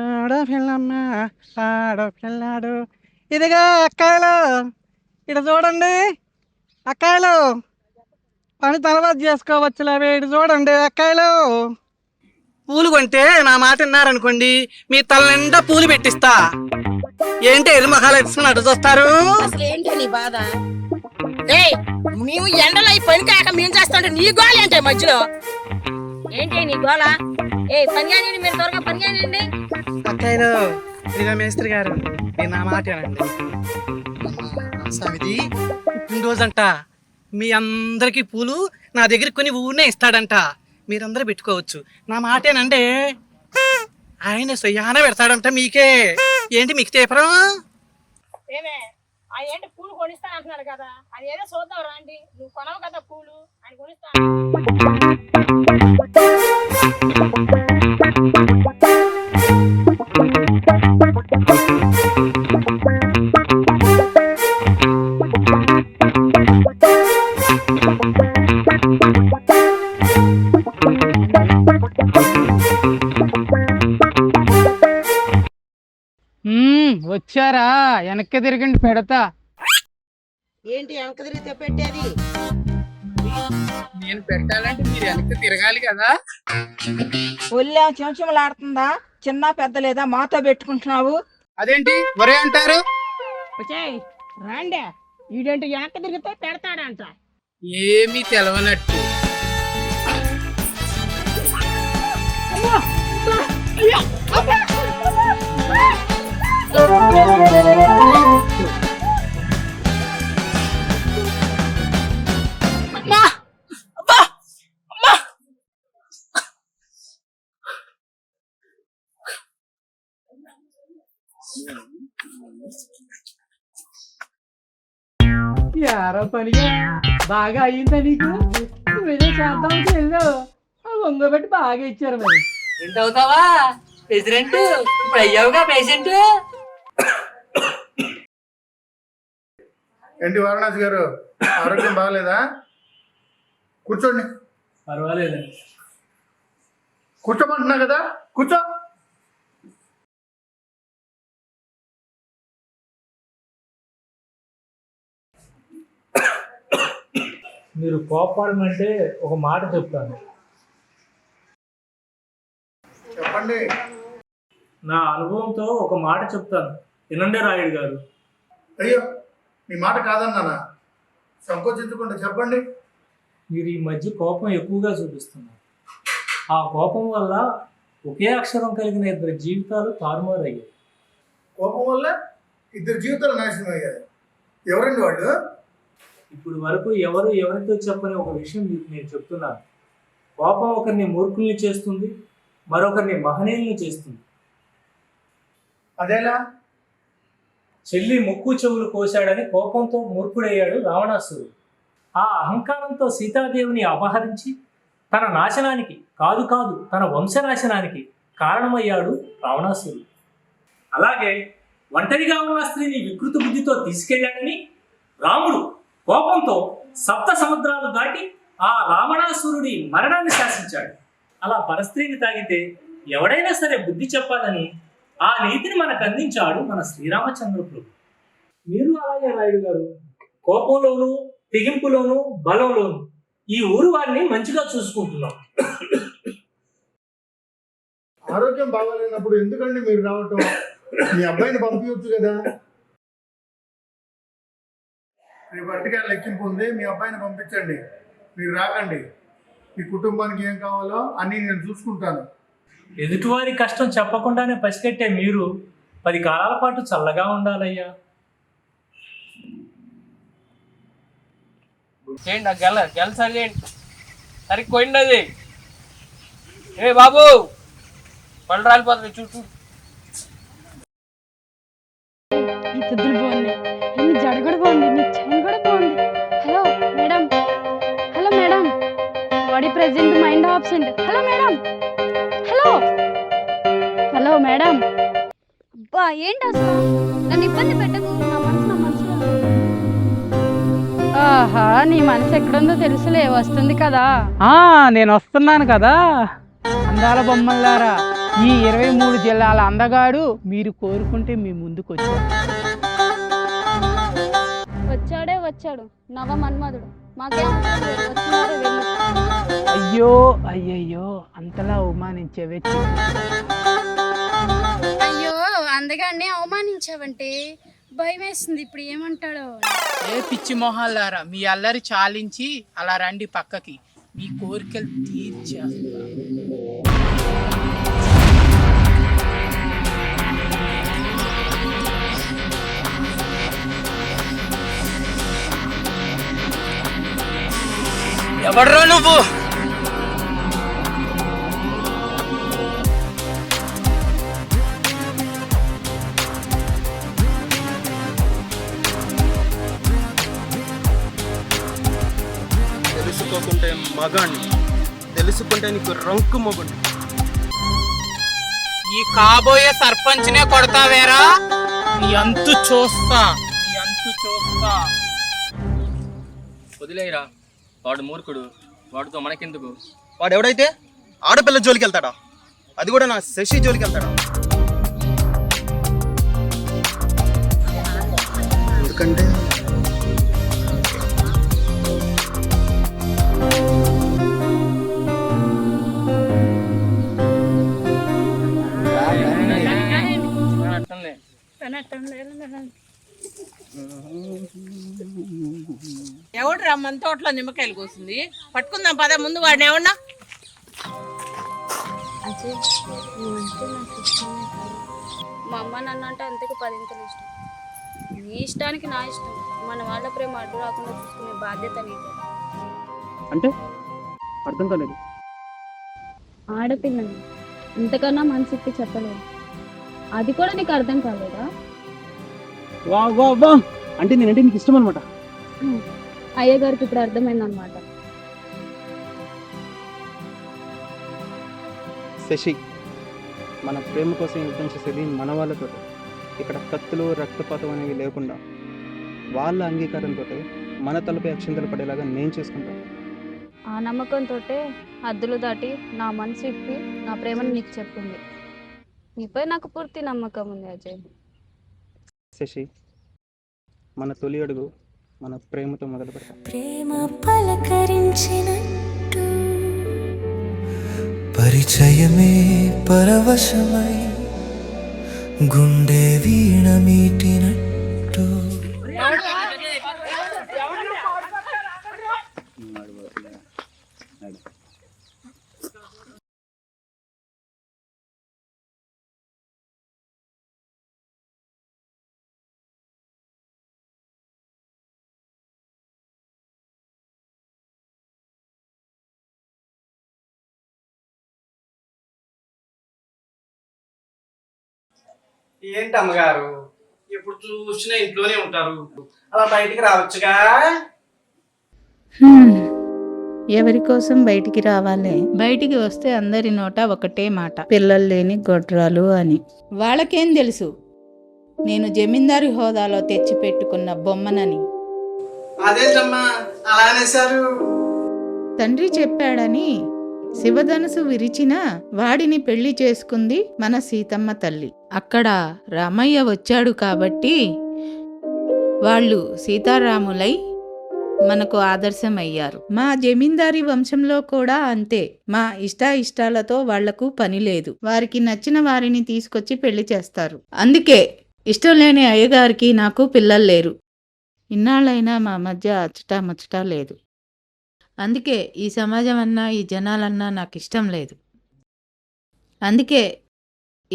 ఆడపిల్లమ్మ ఆడపిల్లాడు. ఇదిగో అక్కాయలు, ఇక్కడ చూడండి. అక్కాయలు పని తర్వాత చేసుకోవచ్చులే. వేడి చూడండి అక్కాయలు. పూలు కొంటే నా మాట విన్నారనుకోండి, మీ తల నిండా పూలు పెట్టిస్తా. ఏంటి ఎల్లు మహాలు ఎత్తుకున్నట్టు చూస్తారు? అసలు ఏంటి నీ బాధ? మేము ఎండలో ఈ పని కాక మేము చేస్తుంటే నీ గోళ ఏంటి మధ్యలో? ఏంటి నీ గోళ? పని కానివ్వండి, మీరు త్వరగా పని కానివ్వండి. అక్కాయలు, ఇదిగో మేస్త్రి గారు, మీరు నా మాట వినండి. సమిది పుట్టినరోజంట. మీ అందరికి పూలు నా దగ్గర కొన్ని ఊరినే ఇస్తాడంట. మీరందరూ పెట్టుకోవచ్చు. నా మాటేనండి. ఆయన సొయ్యాన పెడతాడంట మీకే. ఏంటి మీకు తీపరం? ఏమే ఆ ఏంటి పూలు కొనిస్తా అంటున్నాడు కదా, అది ఏదో చూద్దాం రండి. నువ్వు కొనవు కదా పూలు, ఆయన కొనిస్తా. వచ్చారా? వెనక్కి తిరగండి పెడతా. ఏంటి వెనక తిరిగితే పెట్టేది? నేను పెట్టాలంటే మీరు వెనక్కి తిరగాలి కదా. ఒళ్ళే చెంచమలాడుతుందా? చిన్న పెద్ద లేదా మాతో పెట్టుకుంటున్నావు? అదేంటి ఒరే అంటారు? రాండే, ఈడేంటి వెనక్కి తిరిగితే పెడతాడంట. ఏమీ తెలవనట్టు. యారా పనిగా బాగా అయ్యిందా నీకు? నువ్వేదో చేద్దాం వెళ్ళు. ఒంగోబెట్టి బాగా ఇచ్చారు. మరి ఏంటి అవుతావా ప్రెసిడెంట్? ఇప్పుడు అయ్యావుగా పేషెంట్. ఏంటి వారణాసి గారు, ఆరోగ్యం బాగలేదా? కూర్చోండి. పర్వాలేదండి. కూర్చోమంటున్నా కదా, కూర్చో. మీరు కోపడమంటే ఒక మాట చెప్తాను. చెప్పండి. నా అనుభవంతో ఒక మాట చెప్తాను, వినండి రాయుడు గారు. అయ్యో, మీ మాట కాదన్నానా? సంకోచించకుండా చెప్పండి. మీరు ఈ మధ్య కోపం ఎక్కువగా చూపిస్తున్నారు. ఆ కోపం వల్ల ఒకే అక్షరం కలిగిన 2 జీవితాలు తారుమారయ్యాయి. కోపం వల్ల 2 జీవితాలు నాశనం అయ్యాయి. ఎవరండి వాళ్ళు? ఇప్పుడు వరకు ఎవరు ఎవరితో చెప్పని ఒక విషయం మీకు నేను చెప్తున్నాను. కోపం ఒకరిని మూర్ఖుల్ని చేస్తుంది, మరొకరిని మహనీయుల్ని చేస్తుంది. అదేలా? చెల్లి ముక్కు చెవులు కోశాడని కోపంతో మూర్ఖుడయ్యాడు రావణాసురుడు. ఆ అహంకారంతో సీతాదేవిని అపహరించి తన నాశనానికి కాదు తన వంశనాశనానికి కారణమయ్యాడు రావణాసురుడు. అలాగే ఒంటరిగా ఉన్న స్త్రీని వికృత బుద్ధితో తీసుకెళ్లాడని రాముడు కోపంతో 7 సముద్రాలు దాటి ఆ రావణాసురుడి మరణాన్ని శాసించాడు. అలా పరస్త్రీని తాగితే ఎవడైనా సరే బుద్ధి చెప్పాలని ఆ నీతిని మనకు అందించాడు మన శ్రీరామచంద్ర ప్రభు. మీరు అలాగే రాయుడు గారు, కోపంలోనూ తెగింపులోనూ బలంలోనూ ఈ ఊరు వారిని మంచిగా చూసుకుంటున్నాం. ఆరోగ్యం బాగాలేనప్పుడు ఎందుకండి మీరు రావటం? మీ అబ్బాయిని పంపించవచ్చు కదా. రేపు అట్టికాయలు లెక్కింపు ఉంది, మీ అబ్బాయిని పంపించండి. మీరు రాకండి. మీ కుటుంబానికి ఏం కావాలో అన్నీ నేను చూసుకుంటాను. ఎదుటివారి కష్టం చెప్పకుండానే పసిగట్టే మీరు 10 కాలాల పాటు చల్లగా ఉండాలయ్యా. చేయండి ఆ గెల సరిచేయండి. సరిగ్గా పోయింది అది. ఏ బాబు, పళ్ళు రాలిపోతుంది చుట్టూ. ఈ తుద్దులు బాగున్నాయి, నీ జడ కూడా బాగుంది, నీ చైన్ కూడా బాగుంది. Hello madam, hello madam, body present mind absent. Hello madam, hello hello madam. అబ్బా ఏంటి అసలు, నన్ను ఇబ్బంది పెట్టకు. నా మనసులో ఆహా, నీ మనసు ఎక్కడుందో తెలుసులే, వస్తుంది కదా. నేను వస్తున్నాను కదా. అందాల బొమ్మల్లారా, ఈ 23 జిల్లాల అందగాడు మీరు కోరుకుంటే మీ ముందుకు వచ్చాడు. వచ్చాడే వచ్చాడు. వచ్చాడు నవ మన్మధుడు. మాకేం అవసరం లేదు, వచ్చినాడే వెళ్ళు. అయ్యో అయ్యయ్యో అంతలా అవమానించేవే అయ్యో అందగాన్ని అవమానించావంటే భయం వేస్తుంది. ఇప్పుడు ఏమంటాడో. ఏ పిచ్చి మొహాలారా, మీ అల్లరి చాలించి అలా రండి పక్కకి, మీ కోరికలు తీర్చేస్తా. ఎవడ్రా నువ్వు? తెలుసుకోకుంటే మగాణ్ణి, తెలుసుకుంటే నీకు రంకు మొగుండి. ఈ కాబోయే సర్పంచ్నే కొడతావేరా? నీ అంతు చూస్తా, నీ అంతు చూస్తా. వదిలేయరా, వాడు మూర్ఖుడు, వాడితో మనకెందుకు? వాడు ఎవడైతే ఆడపిల్ల జోలికి వెళ్తాడా? అది కూడా నా శశి జోలికి వెళ్తాడా? ఎందుకంటే ఎవడు రమ్మని తోటలో నిమ్మకాయలు కోసింది? పట్టుకుందాం పద, ముందు వాడిని ఏమన్నా. అజయ్ నువ్వంటే నాకు ఇష్టమే కాదు, మా అమ్మ నాన్న అంటే అంతకు 10 ఇంతలు ఇష్టం. నీ ఇష్టానికి నా ఇష్టం, మన వాళ్ళ ప్రేమ అడ్డు రాకుండా చూసుకునే బాధ్యత నీకు. అంటే అర్థం కాలేదు. ఆడపిల్లని ఇంతకన్నా మనసిప్పి చెప్పలేదు, అది కూడా నీకు అర్థం కాలేదా? వా వా వా, అంటే నేనంటే నీకు ఇష్టం అనమాట. అయ్యగారికి ఇప్పుడు అర్థమైందనమాట. శశి, మన ప్రేమ కోసం యుద్ధం చేసేది మన వాళ్ళతో. ఇక్కడ కత్తులు రక్తపాతం అనేవి లేకుండా వాళ్ళ అంగీకారంతో మన తలపై అక్షింతలు పడేలాగా నేను చేసుకుంటాను. ఆ నమ్మకంతో హద్దులు దాటి నా మనసు ఇప్పి నా ప్రేమను నీకు చెప్పింది. నీపై నాకు పూర్తి నమ్మకం ఉంది అజయ్. శశి, మన తొలి అడుగు మన ప్రేమతో మొదలు పెడతాం. ప్రేమ పలకరించినట్టు పరిచయమే పరవశమై గుండె వీణ మీటినట్టు. ఏంటి అమ్మగారు, ఎప్పుడు చూసినా ఇంట్లోనే ఉంటారు, అలా బయటికి రావచ్చుగా? ఎవరి కోసం బయటికి రావాలి? బయటికి వస్తే అందరి నోట ఒకటే మాట, పిల్లలు లేని గొడ్రాలు అని. వాళ్ళకేం తెలుసు నేను జమీందారి హోదాలో తెచ్చి పెట్టుకున్న బొమ్మనని? అదేంటమ్మా అలా అనేసారు? తండ్రి చెప్పాడని శివధనుసు విరిచిన వాడిని పెళ్లి చేసుకుంది మన సీతమ్మ తల్లి. అక్కడ రామయ్య వచ్చాడు కాబట్టి వాళ్ళు సీతారాములై మనకు ఆదర్శమయ్యారు. మా జమీందారీ వంశంలో కూడా అంతే. మా ఇష్టాలతో వాళ్లకు పని లేదు. వారికి నచ్చిన వారిని తీసుకొచ్చి పెళ్లి చేస్తారు. అందుకే ఇష్టం లేని అయ్యగారికి నాకు పిల్లలు లేరు. ఇన్నాళ్ళైనా మా మధ్య అచ్చటా లేదు. అందుకే ఈ సమాజం అన్నా ఈ జనాలన్నా నాకు ఇష్టం లేదు. అందుకే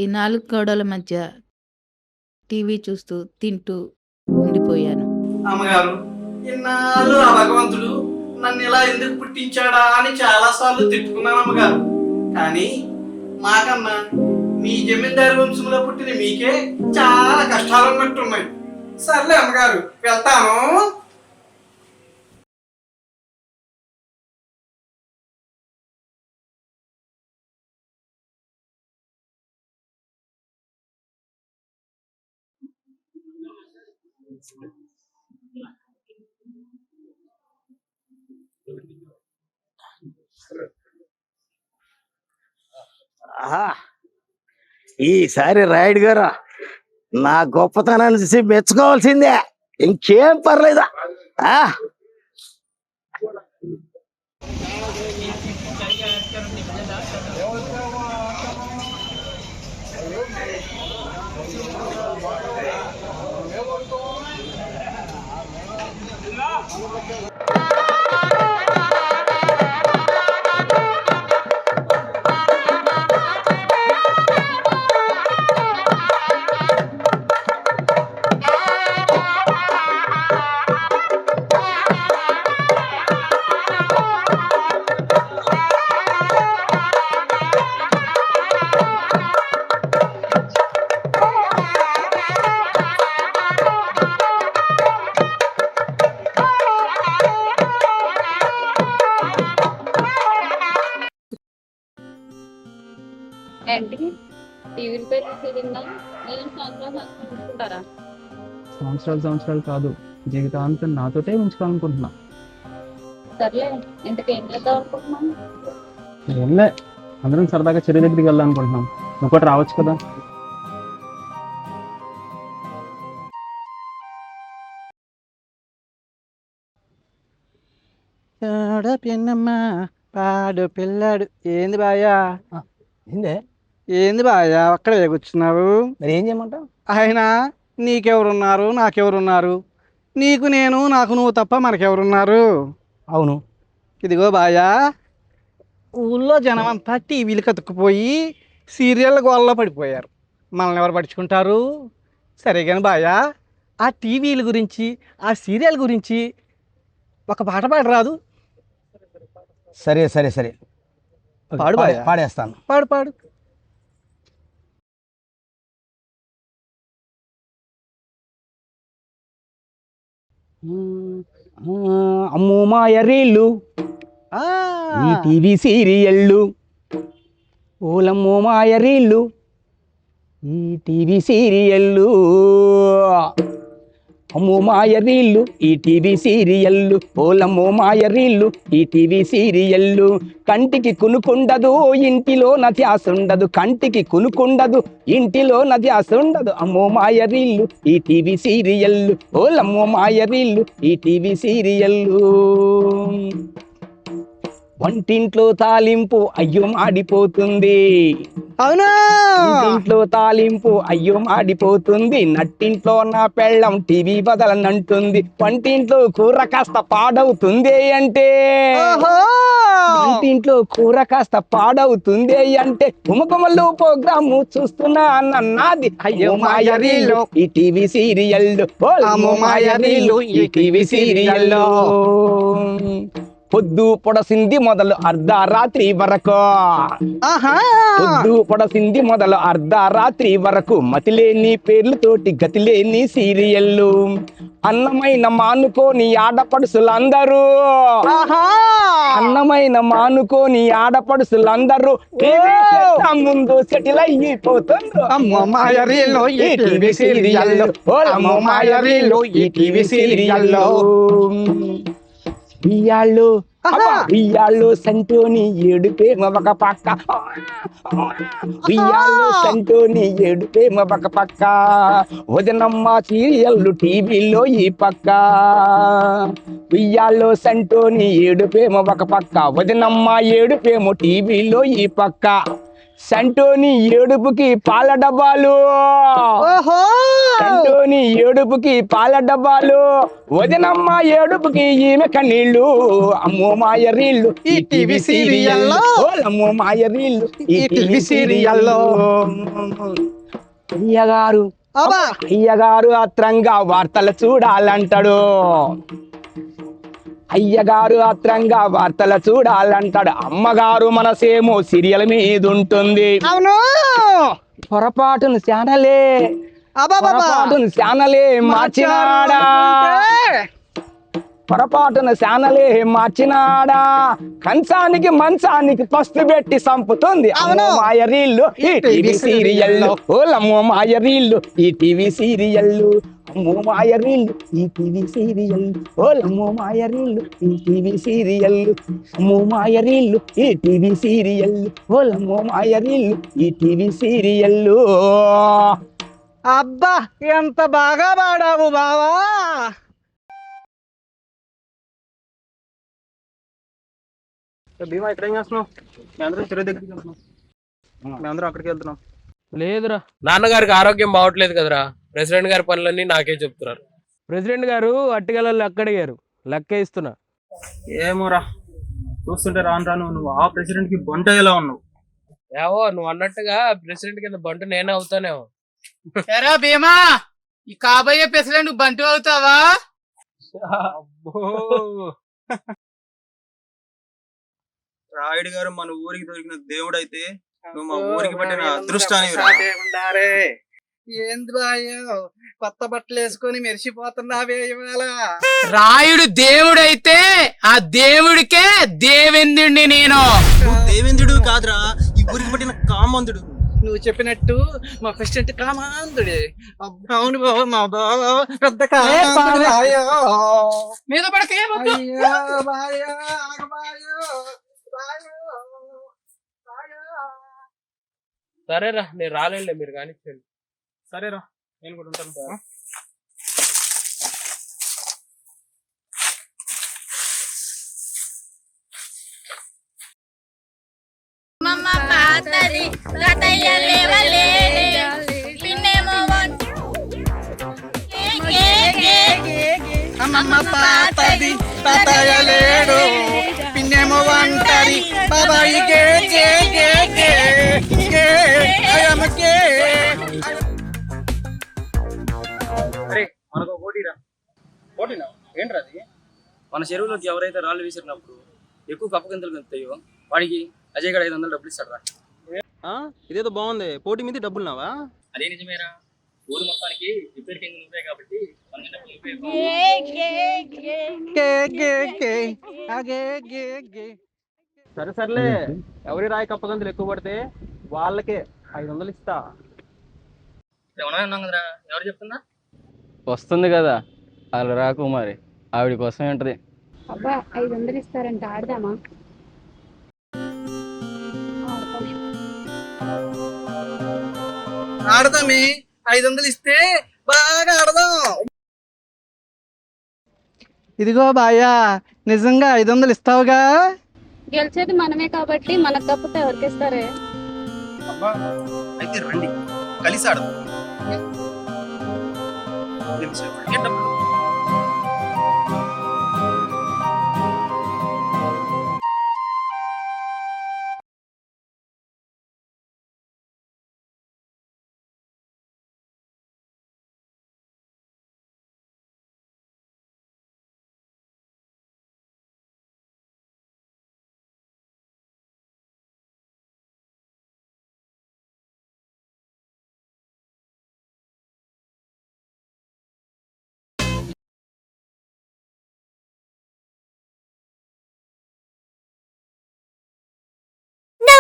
ఈ 4 గోడల మధ్య టీవీ చూస్తూ తింటూ ఉండిపోయాను. అమ్మగారు, ఇన్నాళ్ళు ఆ భగవంతుడు నన్ను ఇలా ఎందుకు పుట్టించాడా అని చాలా సార్లు తిట్టుకున్నాను అమ్మగారు. కానీ మాకన్నా మీ జమీందారు వంశంలో పుట్టిన మీకే చాలా కష్టాలు ఉన్నట్టున్నాయి. సర్లే అమ్మగారు, వెళ్తాను. ఈసారి రాయుడు గారు నా గొప్పతనాన్ని చూసి మెచ్చుకోవాల్సిందే, ఇంకేం పర్లేదా? ఏంటి టీవీలు పెట్టేసేదిందా నేను సంవత్సరాలు ఉంచుకుంటారా? సంవత్సరాలు కాదు, జీవితాంతం నాతోటే ఉంచుకోవాలనుకుంటున్నా. సర్లే ఇంతకు ఏం చేద్దాం అనుకుంటున్నాను? ఏంలే, అందరం సరదాగా చెరువు దగ్గరికి వెళ్ళాలనుకుంటున్నాం. నువ్వు కూడా రావచ్చు కదా. పిన్నమ్మ పాడు పిల్లాడు. ఏంది బాయా? ఏంది బాయా అక్కడ కూర్చున్నావు? మరి ఏం చేయమంటావు? ఆయన నీకెవరున్నారు, నాకెవరున్నారు? నీకు నేను, నాకు నువ్వు తప్ప మనకెవరున్నారు? అవును. ఇదిగో బాయా, ఊళ్ళో జనం అంతా టీవీలు కతుక్కుపోయి సీరియల్ గోల్లో పడిపోయారు. మనల్ని ఎవరు పడుచుకుంటారు? సరే కానీ బాయా, ఆ టీవీల గురించి, ఆ సీరియల్ గురించి ఒక పాట పాడరాదు? సరే సరే సరే, పాడు బాయా. పాడేస్తాను. పాడు పాడు. అమ్మో మాయరీళ్ళు ఈ టీవీ సీరియళ్ళు, ఓలమ్మో మాయరీళ్ళు ఈ టీవీ సీరియళ్ళు, అమ్మో మాయరీళ్ళు ఈ టీవీ సీరియళ్ళు, ఓలమ్మో మాయరీళ్ళు ఈ టీవీ సీరియళ్ళు. కంటికి కునుకుండదు, ఇంటిలో ధ్యాస ఉండదు. కంటికి కునుకుండదు, ఇంటిలో ధ్యాస ఉండదు. అమ్మో మాయరీళ్ళు ఈ టీవీ సీరియళ్ళు, ఓలమ్మో మాయరీళ్ళు ఈ టీవీ సీరియళ్ళు. వంటింట్లో తాలింపు అయ్యో మాడిపోతుంది. అవునా? ఇంట్లో తాలింపు అయ్యో మాడిపోతుంది. నట్టింట్లో నా పెళ్ళం టీవీ బదలనంటుంది. వంటింట్లో కూర కాస్త పాడవుతుంది అంటే, వంటింట్లో కూర కాస్త పాడవుతుంది అంటే, కుమకుమలు ప్రోగ్రాము చూస్తున్నా అన్నది. అయ్యో మాయరీలు ఈ టీవీ సీరియల్, ఓలమ్మో మాయరీలు ఈ టీవీ సీరియల్. పొద్దు పొడసింది మొదలు అర్ధరాత్రి వరకు, పొద్దు పొడసింది మొదలు అర్ధరాత్రి వరకు, మతిలేని పేర్లతోటి గతిలేని సీరియల్లు. అన్నమైన మానుకోని ఆడపడుసులందరూ, అన్నమైన మానుకోని ఆడపడుసులందరూ ముందు సెటిల్ అయిపోతుండ్రు. అమ్మో మాయరీలు ఈ టీవీ సీరియల్, ఓలమ్మో మాయరీలు ఈ టీవీ సీరియల్. బియ్యాళ్ళు బియ్యాళ్ళు సంటోని ఏడుపేమ ఒక పక్క, బియ్యాళ్ళు సంటోని ఏడుపేమ ఒక పక్క, వదనమ్మ సీరియల్లు టీవీలో ఈ పక్క. బియ్యాళ్ళు సంటోని ఏడుపేమ ఒక పక్క, వదనమ్మ ఏడుపేమో టీవీలో ఈ పక్క. సంటోని ఏడుపుకి పాల డబ్బాలు, సంటోని ఏడుపుకి పాల డబ్బాలు, వదనమ్మ ఏడుపుకి ఈమె కన్నీళ్ళు. అమ్మో మాయరీళ్ళు ఈ టీవీ సీరియల్, ఓలమ్మో మాయరీళ్ళు ఈ టీవీ సీరియల్. అయ్యగారు ఆత్రంగా వార్తలు చూడాలంటాడు, అయ్యగారు ఆత్రంగా వార్తలు చూడాలంటాడు. అమ్మగారు మనసేమో సీరియల్ మీద ఉంటుంది. అవును, పొరపాటును ఛానలే, పొరపాటును ఛానలే మార్చినాడా, పొరపాటున ఛానలే మార్చినాడా. కంచానికి మంచానికి పస్తు పెట్టి సంపుతుంది. అమ్మో మాయరీళ్ళు ఈ టీవీ సీరియల్, ఓలమ్మో మాయరీళ్ళు ఈ టీవీ సీరియల్. అమ్మో మాయరీళ్ళు ఈ టీవీ సీరియల్, ఓలమ్మో మాయరీళ్ళు ఈ టీవీ సీరియల్. అమ్మో మాయరీళ్ళు ఈ టీవీ సీరియల్, ఓలమ్మో మాయరీళ్ళు ఈ టీవీ సీరియల్. అబ్బా ఎంత బాగా పాడావు బావా. భీమా ఇక్కడ ఏం చేస్తున్నావు? మేమందరం చెరువు దగ్గరికి వెళ్తున్నాం. మేమందరం అక్కడికి వెళ్తున్నాం. లేదురా, నాన్నగారికి ఆరోగ్యం బాగోట్లేదు కదరా. ప్రెసిడెంట్ గారి పనులన్నీ నాకే చెప్తున్నారు. ప్రెసిడెంట్ గారు అట్టిగల లెక్క అడిగారు, లెక్క ఇస్తున్నా. ఏమోరా, చూస్తుంటే రాను రాను నువ్వు ఆ ప్రెసిడెంట్ కి బంట ఎలా ఉన్నావు. ఏవో నువ్వు అన్నట్టుగా ప్రెసిడెంట్ కింద బంటు నేనే అవుతానేమో. ఎరా భీమా, ఈ కాబోయే ప్రెసిడెంట్ బంటు అవుతావా? రాయుడు గారు మన ఊరికి దొరికిన దేవుడు అయితే నువ్వు మా ఊరికి పట్టిన అదృష్టాన్ని. ఏంది బాయో కొత్త బట్టలు వేసుకొని మెరిసిపోతున్నావే ఇవాళ. రాయుడు దేవుడైతే ఆ దేవుడికే దేవేంద్రుడిని నేను. దేవేంద్రుడు కాదురా, ఈ ఊరికి పట్టిన కామంతుడు. నువ్వు చెప్పినట్టు మా ప్రెసిడెంట్ కామాంతుడే. అవును బావ, మా బావ పెద్ద కామాంతుడు. మీద పడకే సరేరా, నేను రాలేనులే, మీరు కానిచ్చండి. సరేరా, నేను కూడా ఉంటాను. అమ్మమ్మ పాతది తాతయ్య లేడు, పిన్నేమో వంటరి బాబాయి గే గే గే గే గే అయ్యమ్మ గే. అరే మనకు పోటీరా. పోటీనా ఏంట్రా అది? మన చెరువులోకి ఎవరైతే రాళ్ళు విసిరినప్పుడు ఎక్కువ కప్పగింతలు కలుగుతాయో వాడికి అజయ్ గడ 500 డబ్బులు ఇస్తాడరా. ఇదేదో బాగుంది, పోటీ మీద డబ్బులు నావా? అదే నిజమేరా, ఊరు మొత్తానికి రిపేర్ కింగ్ నువ్వే కాబట్టి సరే సర్లే, ఎవరి రాయి కప్పగంతులు ఎక్కువ పడితే వాళ్ళకే 500 ఇస్తా. ఏమన్నా అన్నాం కదరా, ఎవరు చెప్తున్నా? వస్తుంది కదా వాళ్ళు రాకుమారి, ఆవిడ కోసం ఉంటది. అబ్బా 500 ఇస్తారంట, ఆడదామా? ఆడదామే, 500 ఇస్తే బాగా ఆడదాం. ఇదిగో బాయ్యా, నిజంగా 500 ఇస్తావుగా? గెలిచేది మనమే కాబట్టి మనకు తప్పితే ఎవరికిస్తారే? అయితే రండి కలిసి ఆడదాం. No.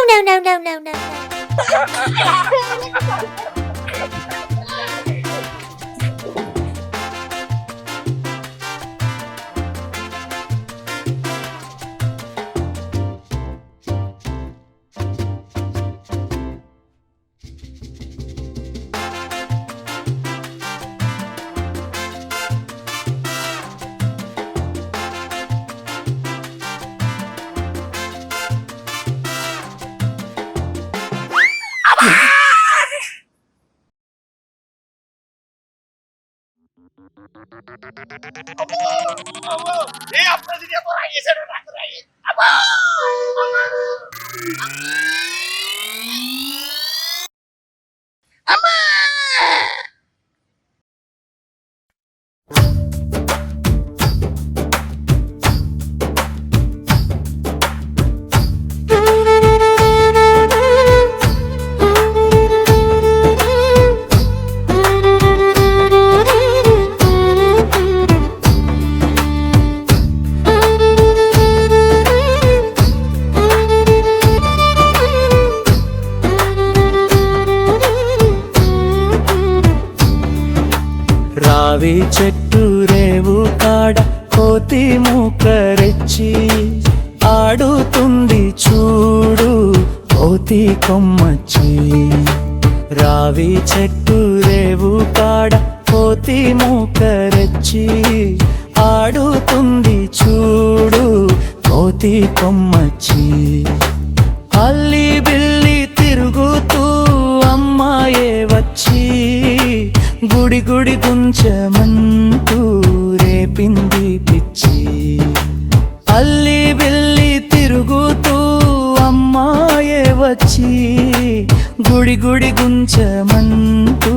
రావి చెట్టు రేవు కాడ కోతి మూకరెచ్చి ఆడుతుంది చూడు కోతి కొమ్మచ్చి. రావి చెట్టు రేవు కాడ కోతి మూకరెచ్చి ఆడుతుంది చూడు కోతి కొమ్మచ్చి. రేపింది పిచ్చి. అల్లి బిల్లి తిరుగుతూ అమ్మాయే వచ్చి గుడి గుడి గుంచమంటూ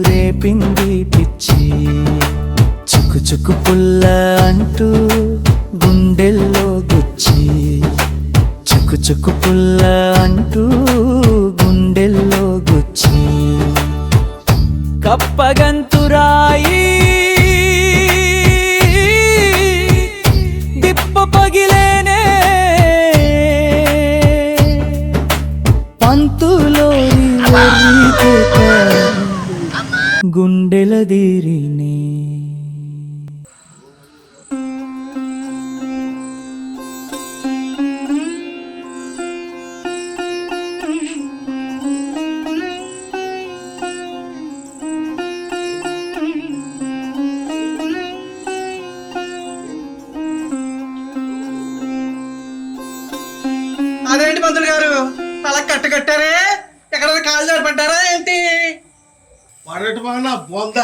రేపింది పిచ్చి. చుక్కు చుక్కు పుల్ల అంటూ గుండెల్లో గుచ్చి, చుక్కు చుక్కు పుల్ల అంటూ గుండెల్లో గుచ్చి. కప్పగంతురాయి డిప్ప పగిలేనే, పంతులోని గుండెల దీరినే. అదేంటి పంతులు గారు అలా కట్టారే, ఎక్కడైనా కాలు జారి పడ్డారా ఏంటి? పడటమన్నా బొంద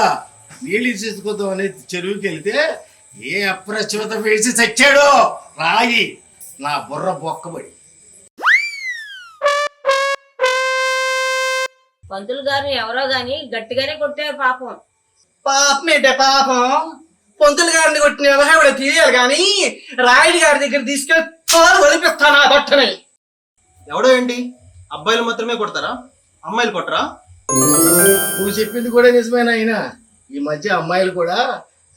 నీళ్ళు తీసుకొద్దాం అనేది చెరువుకి వెళ్తే ఏ అప్రచుత వేసి చచ్చాడు రాయి నా బుర్ర బొక్కబడి. పంతులు గారు ఎవరో గాని గట్టిగానే కొట్టారు పాపం. పాపం ఏంటే పాపం? పంతులు గారిని కొట్టిన వ్యవహారం తెలియాలి కానీ రాయుడు గారి దగ్గర తీసుకెళ్ళి వదిలిపిస్తాను ఆ బట్టని. ఎవడో ఏంటి, అబ్బాయిలు మాత్రమే కొడతారా, అమ్మాయిలు కొట్టరా? నువ్వు చెప్పింది కూడా నిజమేనా? అయినా ఈ మధ్య అమ్మాయిలు కూడా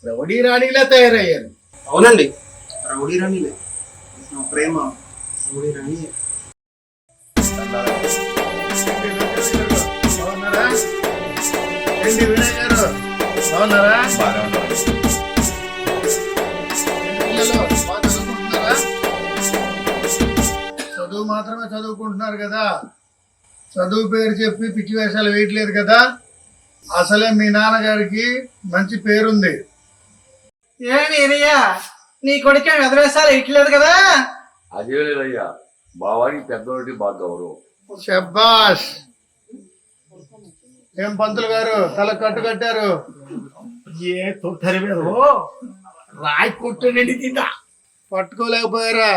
రౌడీ రాణిలా తయారయ్యారు. అవునండి, రౌడీ రాణిలే. నా ప్రేమ రౌడీ రాణి. బాగున్నారా? ఏంటి వినయ్ గారు బాగున్నారా? పిల్లలు బాగా చదువుకుంటున్నారా? చదువు మాత్రమే చదువుకుంటున్నారు కదా, చదువు పేరు చెప్పి పిచ్చి వేషాలు వేయట్లేదు కదా. అసలే మీ నాన్నగారికి మంచి పేరుంది. ఏమయ్యా నీ కొడుకే వెదవేశాలు ఇట్లేదు కదా? అదే లేదయ్యా, బావానికి పెద్దోటి బాగా గౌరవం. శబ్బాష్. ఏం పంతులు గారు తల కట్టు కట్టారు? ఏ తొట్టరి మీద రాయి కొట్టండి తిందా పట్టుకోలేకపోయారా?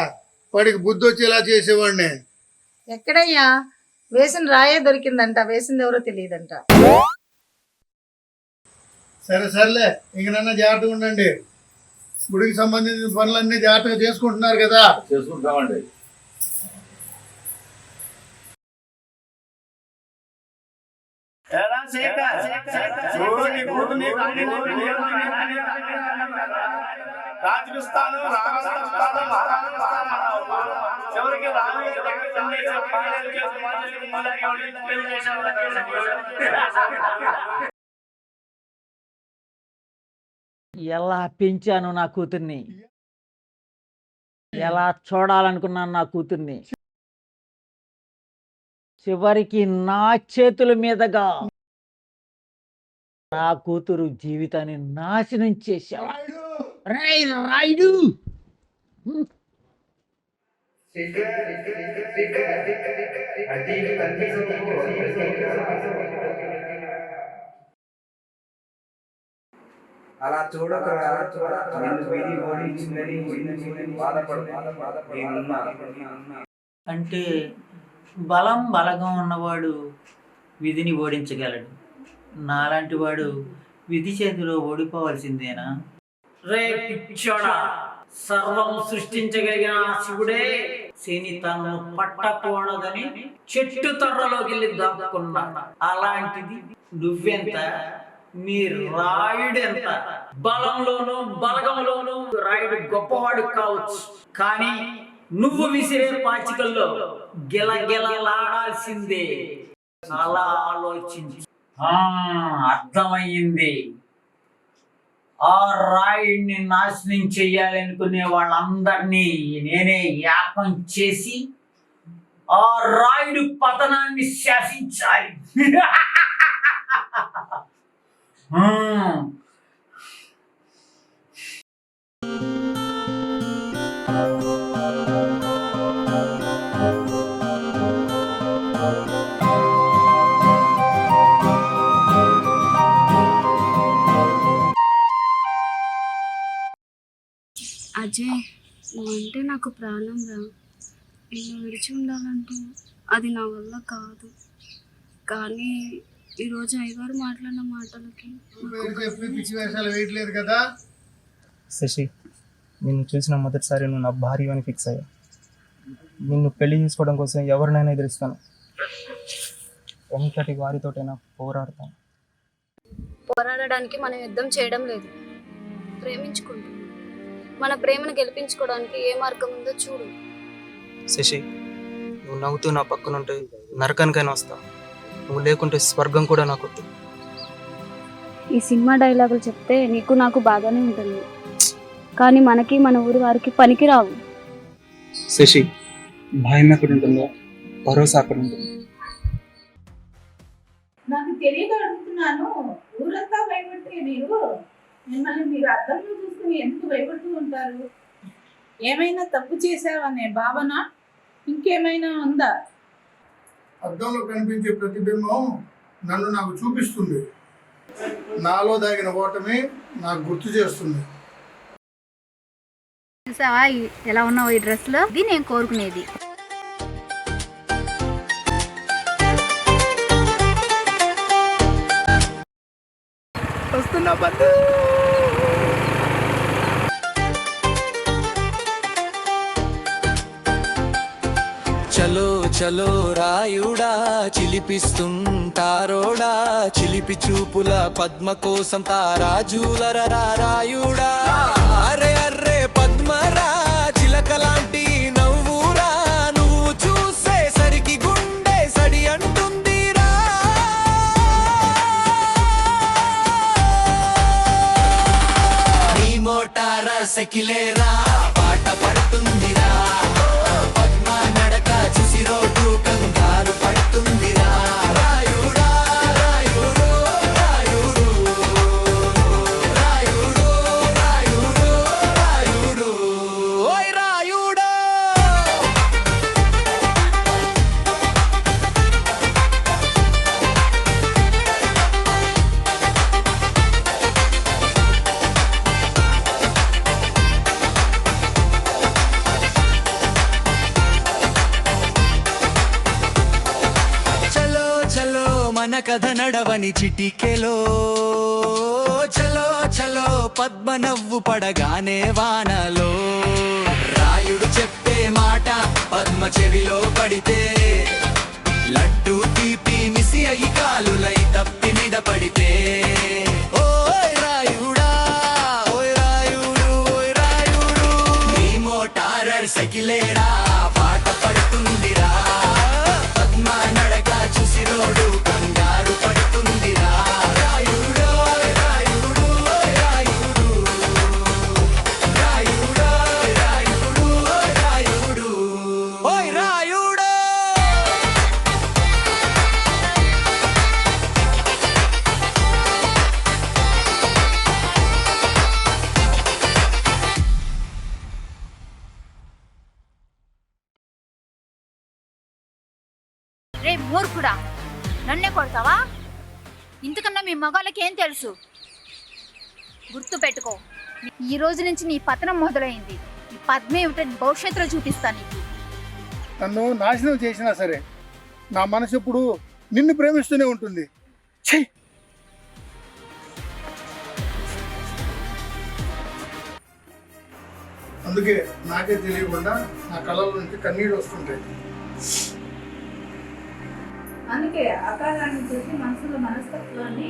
వాడికి బుద్ధి వచ్చేలా చేసేవాడిని. ఎక్కడయ్యా వేసిన రాయే దొరికిందంట, వేసింది ఎవరో తెలియదంట. సరే సర్లే, ఇంకనన్నా జాగ్రత్తగా ఉండండి. గుడికి సంబంధించిన పనులన్నీ జాగ్రత్తగా చేసుకుంటున్నారు కదా? చేసుకుంటామండి. ఎలా పెంచాను నా కూతుర్ని, ఎలా చూడాలనుకున్నాను నా కూతుర్ని, చివరికి నా చేతుల మీదుగా నా కూతురు జీవితాన్ని నాశనం చేశావు. రాయుడు అలా చూడకరా, నిన్ను విధి ఓడించిందని అంటే బలం బలగం ఉన్నవాడు విధిని ఓడించగలడు, నాలాంటి వాడు విధి చేతిలో ఓడిపోవాల్సిందేనా? రే పిచ్చోడా, సర్వం సృష్టించగలిగిన శివుడే శని తనను పట్టకూడదని చెట్టు తొర్రలోకి వెళ్ళి దాక్కున్నా. అలాంటిది నువ్వెంత, నీ రాయుడెంత? బలంలోనూ బలగంలోనూ రాయుడు గొప్పవాడు కావచ్చు, కానీ నువ్వు విసిరే పాచికల్లో గిలగిలలాడాల్సిందే. అలా ఆలోచించి అర్థమయ్యింది. ఆ రాయుడిని నాశనం చెయ్యాలనుకునే వాళ్ళందరినీ నేనే యాపం చేసి ఆ రాయుడు పతనాన్ని శాసించాలి. అజయ్, నువ్వంటే నాకు ప్రాణం రా. నిన్ను విడిచి ఉండాలంటే అది నా వల్ల కాదు. కానీ ఈరోజు అయ్యగారు మాట్లాడిన మాటలకి పిచ్చి వేషాలు వేయట్లేదు కదా. శశి, నిన్ను చూసిన మొదటిసారి నువ్వు నా భార్య అని ఫిక్స్ అయ్యా. నిన్ను పెళ్లి చేసుకోవడం కోసం ఎవరినైనా ఎదురిస్తాను. ఎంతటి వారితోటైనా పోరాడతాను. పోరాడడానికి మనం యుద్ధం చేయడం లేదు, ప్రేమించుకుంటాం. మన ప్రేమను గెలిపించుకోవడానికి ఏ మార్గం ఉందో చూడు. శశి, నువ్వు నవ్వుతూ నా పక్కనుంటే నరకానికైనా వస్తా. నువ్వు లేకుంటే స్వర్గం కూడా నాకు వద్దు. ఈ సినిమా డైలాగులు చెప్తే నీకు నాకు బాగానే ఉంటుంది, కానీ మనకి మన ఊరి వారికి పనికి రావు. శశి, భయం ఎక్కడ ఉంటుందో భరోసా అక్కడ ఉంటుంది. నాకు తెలియక అడుగుతున్నాను. ఊరంతా భయపడితే మిమ్మల్ని మీరు అద్దంలో చూసుకుని ఎందుకు భయపడుతూ ఉంటారు? ఏమైనా తప్పు చేశావనే భావన ఇంకేమైనా ఉందా? అద్దంలో కనిపించే ప్రతిబింబం నన్ను నాకు చూపిస్తుంది. నాలో దాగిన ఓటమి నాకు గుర్తు చేస్తుంది. చూసావా ఎలా ఉన్నావు ఈ డ్రెస్ లో? ఇది నేను కోరుకునేది. వస్తున్నా బంధు. చలో చలో రాయుడా, చిలిపిస్తుంటారోడా, చిలిపి చూపుల పద్మ కోసం తారాజులరా రాయుడా. అరే అర్రే పద్మరా, చిలకలాంటి నవ్వురా, నువ్వు చూసే సరికి గుండె సడి అంటుందిరా. నీ మోటార సకిలేరా పాట పడుతుందిరా. పద్మ నడక చూసి రోడ్డు కంగారు పడుతుందిరా. రాయుడా రాయుడు రాయుడు రాయుడు రాయుడు రాయుడు ఓయ్ రాయుడా. చలో చలో మన కథ నడవని చిటికెలో, చలో చలో పద్మ నవ్వు పడగానే వానలో. రాయుడు చెప్పే మాట పద్మ చెవిలో పడితే, లడ్డు తీపి మిసి అయి కాలులై తప్పి మీద పడితే. ఓయ్ రాయుడా ఓయ్ రాయుడు ఓయ్ రాయుడు, నీ మోటారర్ సకిలేరా పాట పడుతుందిరా. పద్మ నడక చూసి రోడ్డు కంగారు పడుతుందిరా. రాయుడు రాయుడు రాయుడు రాయుడు రాయుడు రాయుడు ఓయ్ రాయుడు. రే మూర్ఖుడా, నన్నే కొడతావా? ఇంతకన్నా మీ మగాళ్ళకి ఏం తెలుసు? గుర్తు పెట్టుకో, ఈ రోజు నుంచి నీ పతనం మొదలైంది. ఈ పద్మే ఏమిటని భవిష్యత్తులో చూపిస్తాను నీకు. నన్ను నాశనం చేసినా సరే నా మనసు ఎప్పుడు నిన్ను ప్రేమిస్తూనే ఉంటుంది. ఛీ! అందుకే నాకే తెలియకుండా నా కళ్ళ నుంచి కన్నీళ్ళు వస్తుంటాయి. అందుకే అకారాన్ని చూసి మనసులో మనస్తత్వాన్ని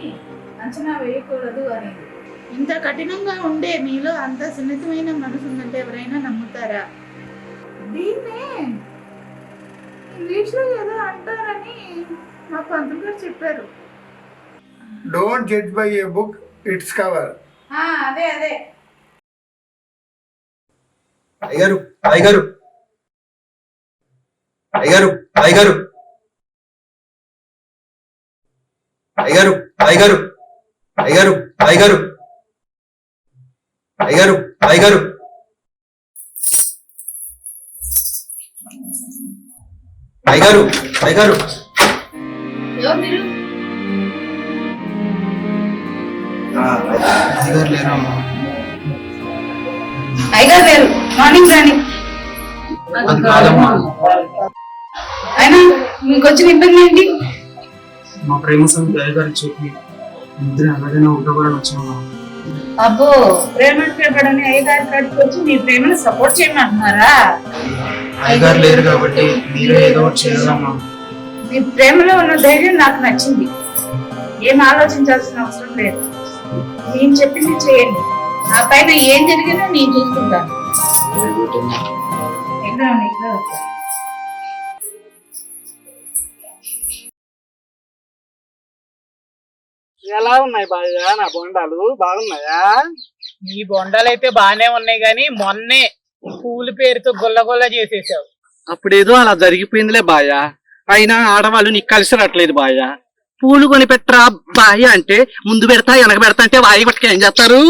అంచనా వేయకూడదు అనేది. ఇంత కఠినంగా ఉండే మీలో అంత సున్నితమైన మనసు ఉందంటే ఎవరైనా నమ్ముతారా? దీన్నే ఇంగ్లీష్లో ఏదో అంటారని మా పంతులు గారు చెప్పారు. Don't judge by A book its cover. అదే అదే. అయ్యగారు అయ్యగారు అయ్యగారు అయ్యగారు అయ్యగారు అయ్యగారు అయ్యగారు అయ్యగారు అయ్యగారు అయ్యగారు అయ్యగారు అయ్యగారు ఎవరు మీరు? అయ్యగారు లేరా అమ్మా? అయ్యగారు మార్నింగ్ రాని అది కాదమ్మా, అయినా మీకు వచ్చిన ఇబ్బంది ఏంటి? మా ప్రేమ సమితి అధికారి చెప్పి ఇద్దరు అలాగైనా ఉంటామని వచ్చామా. అబ్బో ప్రేమ పేపడని అయ్యగారి కాడికి వచ్చి మీ ప్రేమను సపోర్ట్ చేయమంటున్నారా? అయ్యగారు లేరు కాబట్టి మీరు ఏదో ఒకటి చేయాలమ్మా. మీ ప్రేమలో ఉన్న ధైర్యం నాకు నచ్చింది. ఏం ఆలోచించాల్సిన అవసరం లేదు. నేను చెప్పింది చేయండి. నా పైన ఏం జరిగినా నేను చూసుకుంటాను. ఎలా ఉన్నాయి బాగా నా బొండాలు? బాగున్నాయా? నీ బొండాలు అయితే బాగానే ఉన్నాయి గాని మొన్నే పూల పేరుతో గుల్లగొల్ల చేసేసావు. అప్పుడేదో అలా జరిగిపోయిందిలే బాయ. అయినా ఆడవాళ్ళు నీకు కలిసి రావట్లేదు బాయ. పూలు కొని పెట్టరా బాయ అంటే ముందు పెడతా వెనక పెడతా అంటే వాయి పట్టుకు ఏం చేస్తారు?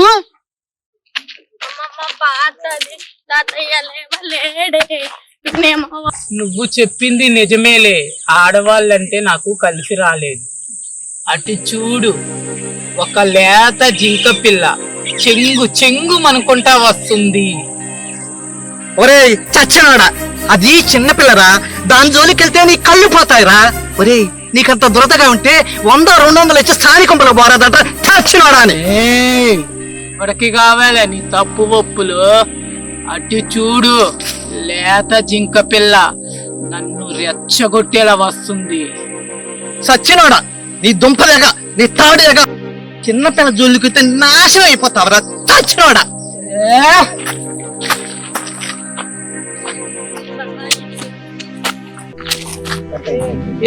నువ్వు చెప్పింది నిజమేలే. ఆడవాళ్ళంటే నాకు కలిసి రాలేదు. అటు చూడు, ఒక లేత జింక పిల్ల చెంగు చెంగు అనుకుంటా వస్తుంది. ఒరేయ్ చచ్చినాడా, అది చిన్నపిల్లరా, దాని జోలికి వెళ్తే నీ కళ్ళు పోతాయిరా. ఒరేయ్ నీకంత దురదగా ఉంటే 100-200 ఇచ్చి స్థానికంలో పోరాదట చచ్చినాడా అని. వాడికి కావాలా నీ తప్పు ఒప్పులు? అటు చూడు, లేత జింక పిల్ల నన్ను రెచ్చగొట్టేలా వస్తుంది. సచ్చినోడా, నీ దుంపలేగా నీ తాడేగా చిన్నపిల్ల జోలికి వెళ్తే నాశనం అయిపోతావరా చచ్చినోడా.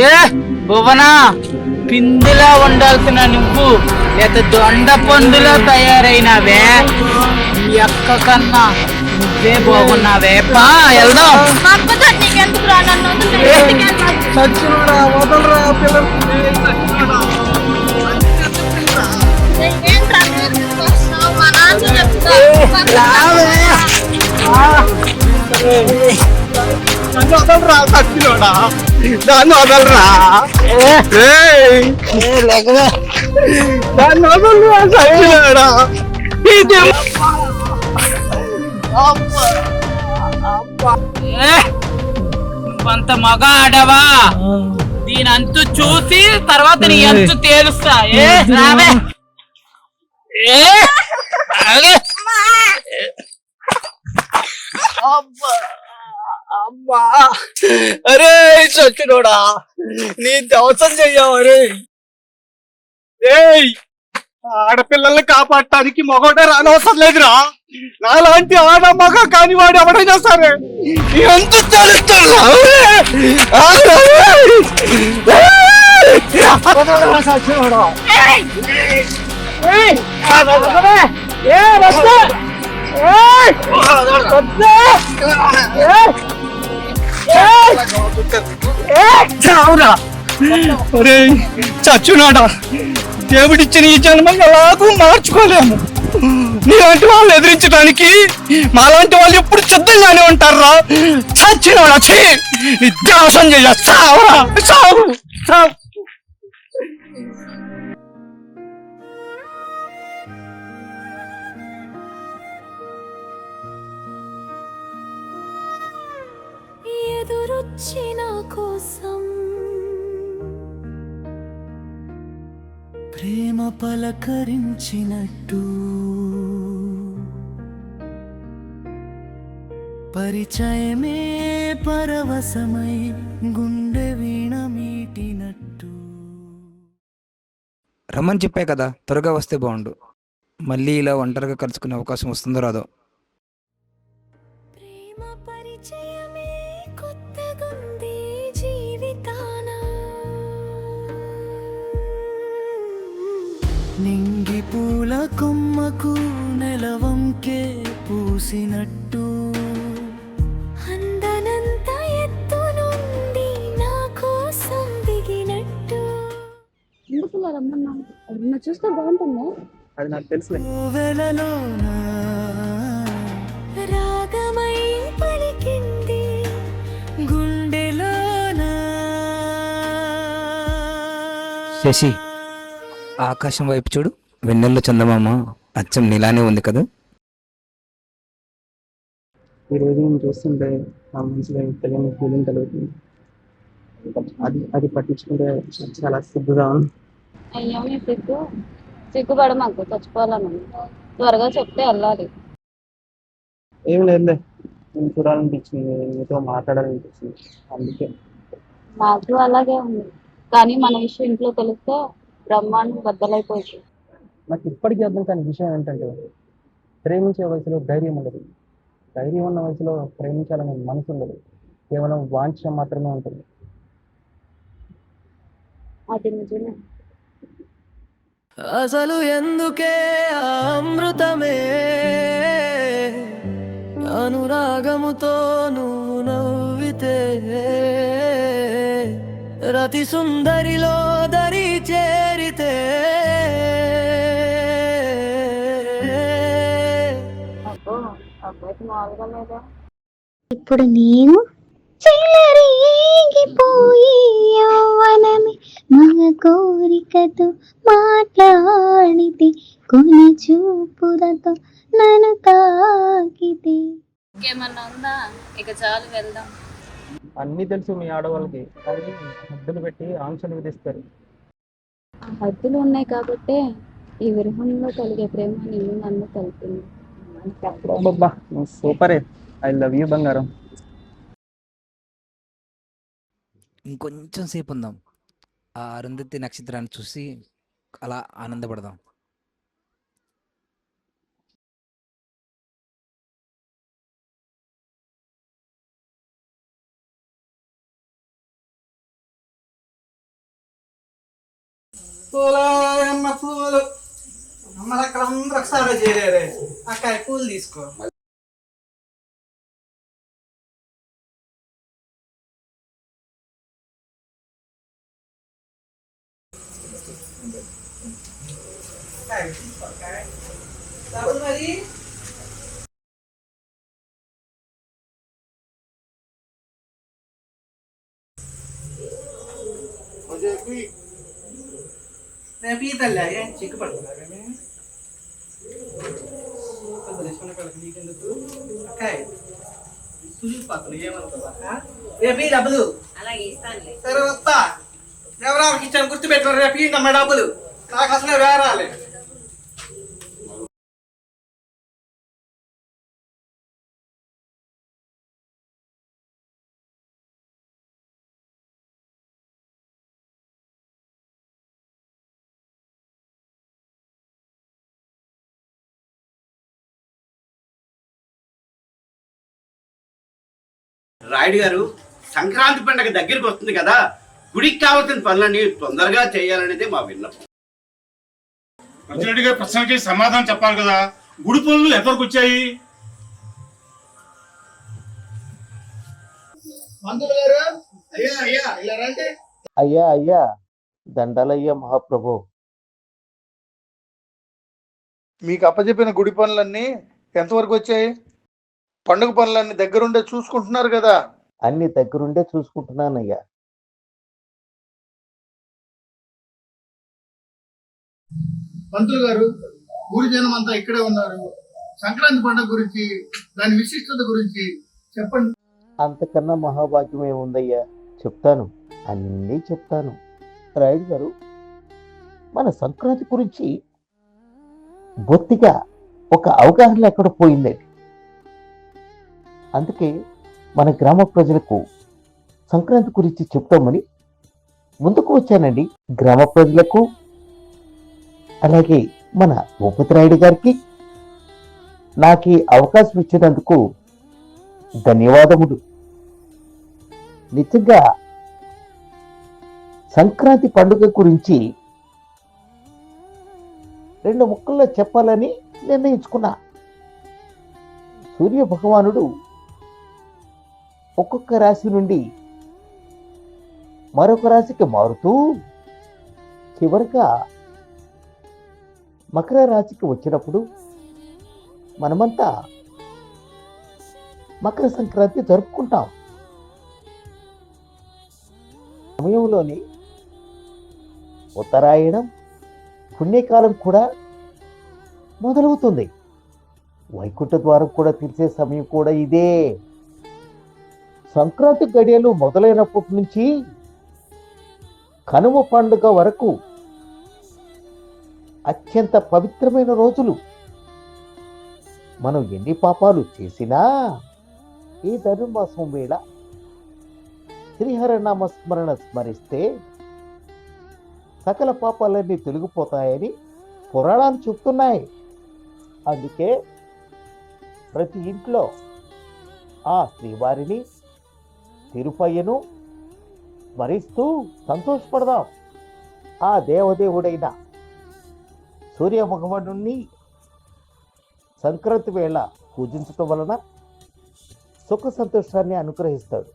ఏ భువనా, పిందులా ఉండాల్సిన నువ్వు లేక దొండ పండులా తయారైనావే. నీ అక్క కన్నా నువ్వే బాగున్నావే. పా వెళ్దాం. సచ్చినోడా వదలరా పిల్లలు. నన్ను వదలరా సచ్చినోడా, దాన్ని వదలరా. దాన్ని వదలరా సచ్చినోడా. నువ్వంత మగ ఆడవా? దీని అంతు చూసి తర్వాత నీ అంతు తేలుస్తా. ఏ రావే. అమ్మా అరే చచ్చినోడా, నీ దవసం చెయ్యావు. అరే ఏయ్, ఆడపిల్లల్ని కాపాడటానికి మగోడే రానవసరం లేదురా. నాలాంటి ఆడ మగ కాని వాడు ఎవడైనా సరే ఎంత తెలుస్తాడు. అరే చచ్చునాడా, దేవుడిచ్చిన ఈ జన్మని ఎలాగూ మార్చుకోలేము. నీలాంటి వాళ్ళు ఎదిరించడానికి మాలాంటి వాళ్ళు ఎప్పుడు సిద్ధంగానే ఉంటారా. చచ్చినోడా, నిద్యాసం చేస్తావా? సాగు సాగు. ఎదురొచ్చిన కోసం ప్రేమ పలకరించినట్టు పరిచయమే పరవశమై గుండె వీణ మీటినట్టు. రమ్మని చెప్పే కదా, త్వరగా వస్తే బాగుండు. మళ్ళీ ఇలా ఒంటరిగా కలుసుకునే అవకాశం వస్తుందో రాదో. పరిచయమే కొత్తగుంది జీవితాన, నింగి పూల కొమ్మకు నెలవంకే పూసినట్టు అందనంత ఎత్తు నుండి నా కోసం దిగినట్టు. ఎందుకు ఇలా రమ్మన్నాను? అది చూస్తే బాగుంటుందా? అది నాకు తెలుసులే. రాగమై పలికింది గుండెలోనా. శశి, ఆకాశం వైపు చూడు, వెన్నెల్లో చందమామ అచ్చం నీలానే ఉంది కదా. ఈరోజు నేను చూస్తుంటే నా మనసులో తెలియని ఫీలింగ్ కలుగుతుంది. అది పట్టించుకుంటే చాలా సిగ్గుగా ఉంది. అయ్యో నీ సిగ్గుపడ మాకు చచ్చిపోవాలను త్వరగా చెప్తే వెళ్ళాలి. ఏం లేదులే, నేను చూడాలనిపించింది, మీతో మాట్లాడాలనిపించింది, అందుకే. నాకు అలాగే ఉంది, కానీ మన విషయం ఇంట్లో తెలిస్తే బ్రహ్మాండం బద్దలైపోయింది. నాకు ఇప్పటికీ అర్థం కాని విషయం ఏంటంటే, ప్రేమించే వయసులో ధైర్యం ఉండదు, ధైర్యం ఉన్న వయసులో ప్రేమించాలనే మనసు ఉండదు, కేవలం వాంఛ మాత్రమే ఉంటుంది. అది నిజమే. అసలు ఎందుకే ఆ అమృతమే అనురాగముతో నువ్వు నవ్వితే రతి సుందరిలో దరి చేరితే అబ్బో అబ్బాయికి మామూలుగా లేదా? ఇప్పుడు నేను చెలరేగిపోయి యవ్వనమే మగ కోరికతో మాట్లాడితే కొన చూపులతో నన్ను తాకితే. ఇంకేమన్నా ఉందా? ఇక చాలు, వెళ్దాం. అన్నీ తెలుసు మీ ఆడవాళ్ళకి, కానీ హద్దులు పెట్టి ఆంక్షలు విధిస్తారు. ఆ హద్దులు ఉన్నాయి కాబట్టే ఈ విరహంలో కలిగే ప్రేమ నిన్ను నన్ను కలిపింది. అబ్బబ్బా, నువ్వు సూపరే. ఐ లవ్ యూ బంగారం. ఇంకొంచెం సేపు ఉందాం, ఆ అరుంధతి నక్షత్రాన్ని చూసి అలా ఆనందపడదాం. పూలమ్మ పూలు మన అక్కడ అందరూ ఒకసారి చేరారే. అక్క పూలు తీసుకో. మరి రేపు ఈ తల్లి చిక్కు పడుతున్నా నీకెందుకు అక్కాయ్ చూసిపోతున్నా ఏమనుకోవా. రేపు ఈ డబ్బులు అలాగే ఇస్తానులే. సరే వస్తా. ఎవరికి ఇచ్చాను గుర్తుపెట్టారు. రేపు ఈ నమ్మ డబ్బులు నాకు అసలే వేరాలి. రాయుడు గారు, సంక్రాంతి పండుగ దగ్గరికి వస్తుంది కదా, గుడికి కావాల్సిన పనులన్నీ తొందరగా చేయాలనేది మా విన్నపం. ప్రతిరెడ్డి గారి ప్రశ్నకి సమాధానం చెప్పాలి కదా, గుడి పనులు ఎంతవరకు వచ్చాయి? మంత్రులు గారు, అయ్యా అయ్యా ఇలా రండి. అయ్యా అయ్యా, దండాలయ్యా మహాప్రభు. మీకు అప్పచెప్పిన గుడి పనులన్నీ ఎంతవరకు వచ్చాయి? పండుగ పనులన్నీ దగ్గరుండే చూసుకుంటున్నారు కదా? అన్ని దగ్గరుండే చూసుకుంటున్నానయ్యా. మంత్రులు గారు, ఊరి జనం అంతా ఇక్కడే ఉన్నారు. సంక్రాంతి పండుగ గురించి, దాని విశిష్టత గురించి చెప్పండి. అంతకన్నా మహాభాగ్యం ఏముందయ్యా, చెప్తాను, అన్నీ చెప్తాను. రాయుడు గారు, మన సంక్రాంతి గురించి బొత్తిగా ఒక అవగాహన ఎక్కడ పోయిందండి. అందుకే మన గ్రామ ప్రజలకు సంక్రాంతి గురించి చెప్తామని ముందుకు వచ్చానండి. గ్రామ ప్రజలకు, అలాగే మన భూపతి రాయుడు గారికి నాకు ఈ అవకాశం ఇచ్చినందుకు ధన్యవాదములు. నిజంగా సంక్రాంతి పండుగ గురించి 2 ముక్కల్లో చెప్పాలని నిర్ణయించుకున్నా. సూర్య భగవానుడు ఒక్కొక్క రాశి నుండి మరొక రాశికి మారుతూ చివరిగా మకర రాశికి వచ్చినప్పుడు మనమంతా మకర సంక్రాంతి జరుపుకుంటాం. సమయంలోని ఉత్తరాయణం పుణ్యకాలం కూడా మొదలవుతుంది. వైకుంఠ ద్వారం కూడా తెరిచే సమయం కూడా ఇదే. సంక్రాంతి గడియలు మొదలైనప్పటి నుంచి కనుమ పండుగ వరకు అత్యంత పవిత్రమైన రోజులు. మనం ఎన్ని పాపాలు చేసినా ఈ ధనుర్మాసం వేళ శ్రీహరినామ స్మరణ స్మరిస్తే సకల పాపాలన్నీ తొలగిపోతాయని పురాణాలు చెప్తున్నాయి. అందుకే ప్రతి ఇంట్లో ఆ శ్రీవారిని తిరుపయ్యను స్మరిస్తూ సంతోషపడదాం. ఆ దేవదేవుడైన సూర్య భగవానుణ్ణి సంక్రాంతి వేళ పూజించటం వలన సుఖ సంతోషాన్ని అనుగ్రహిస్తాడు.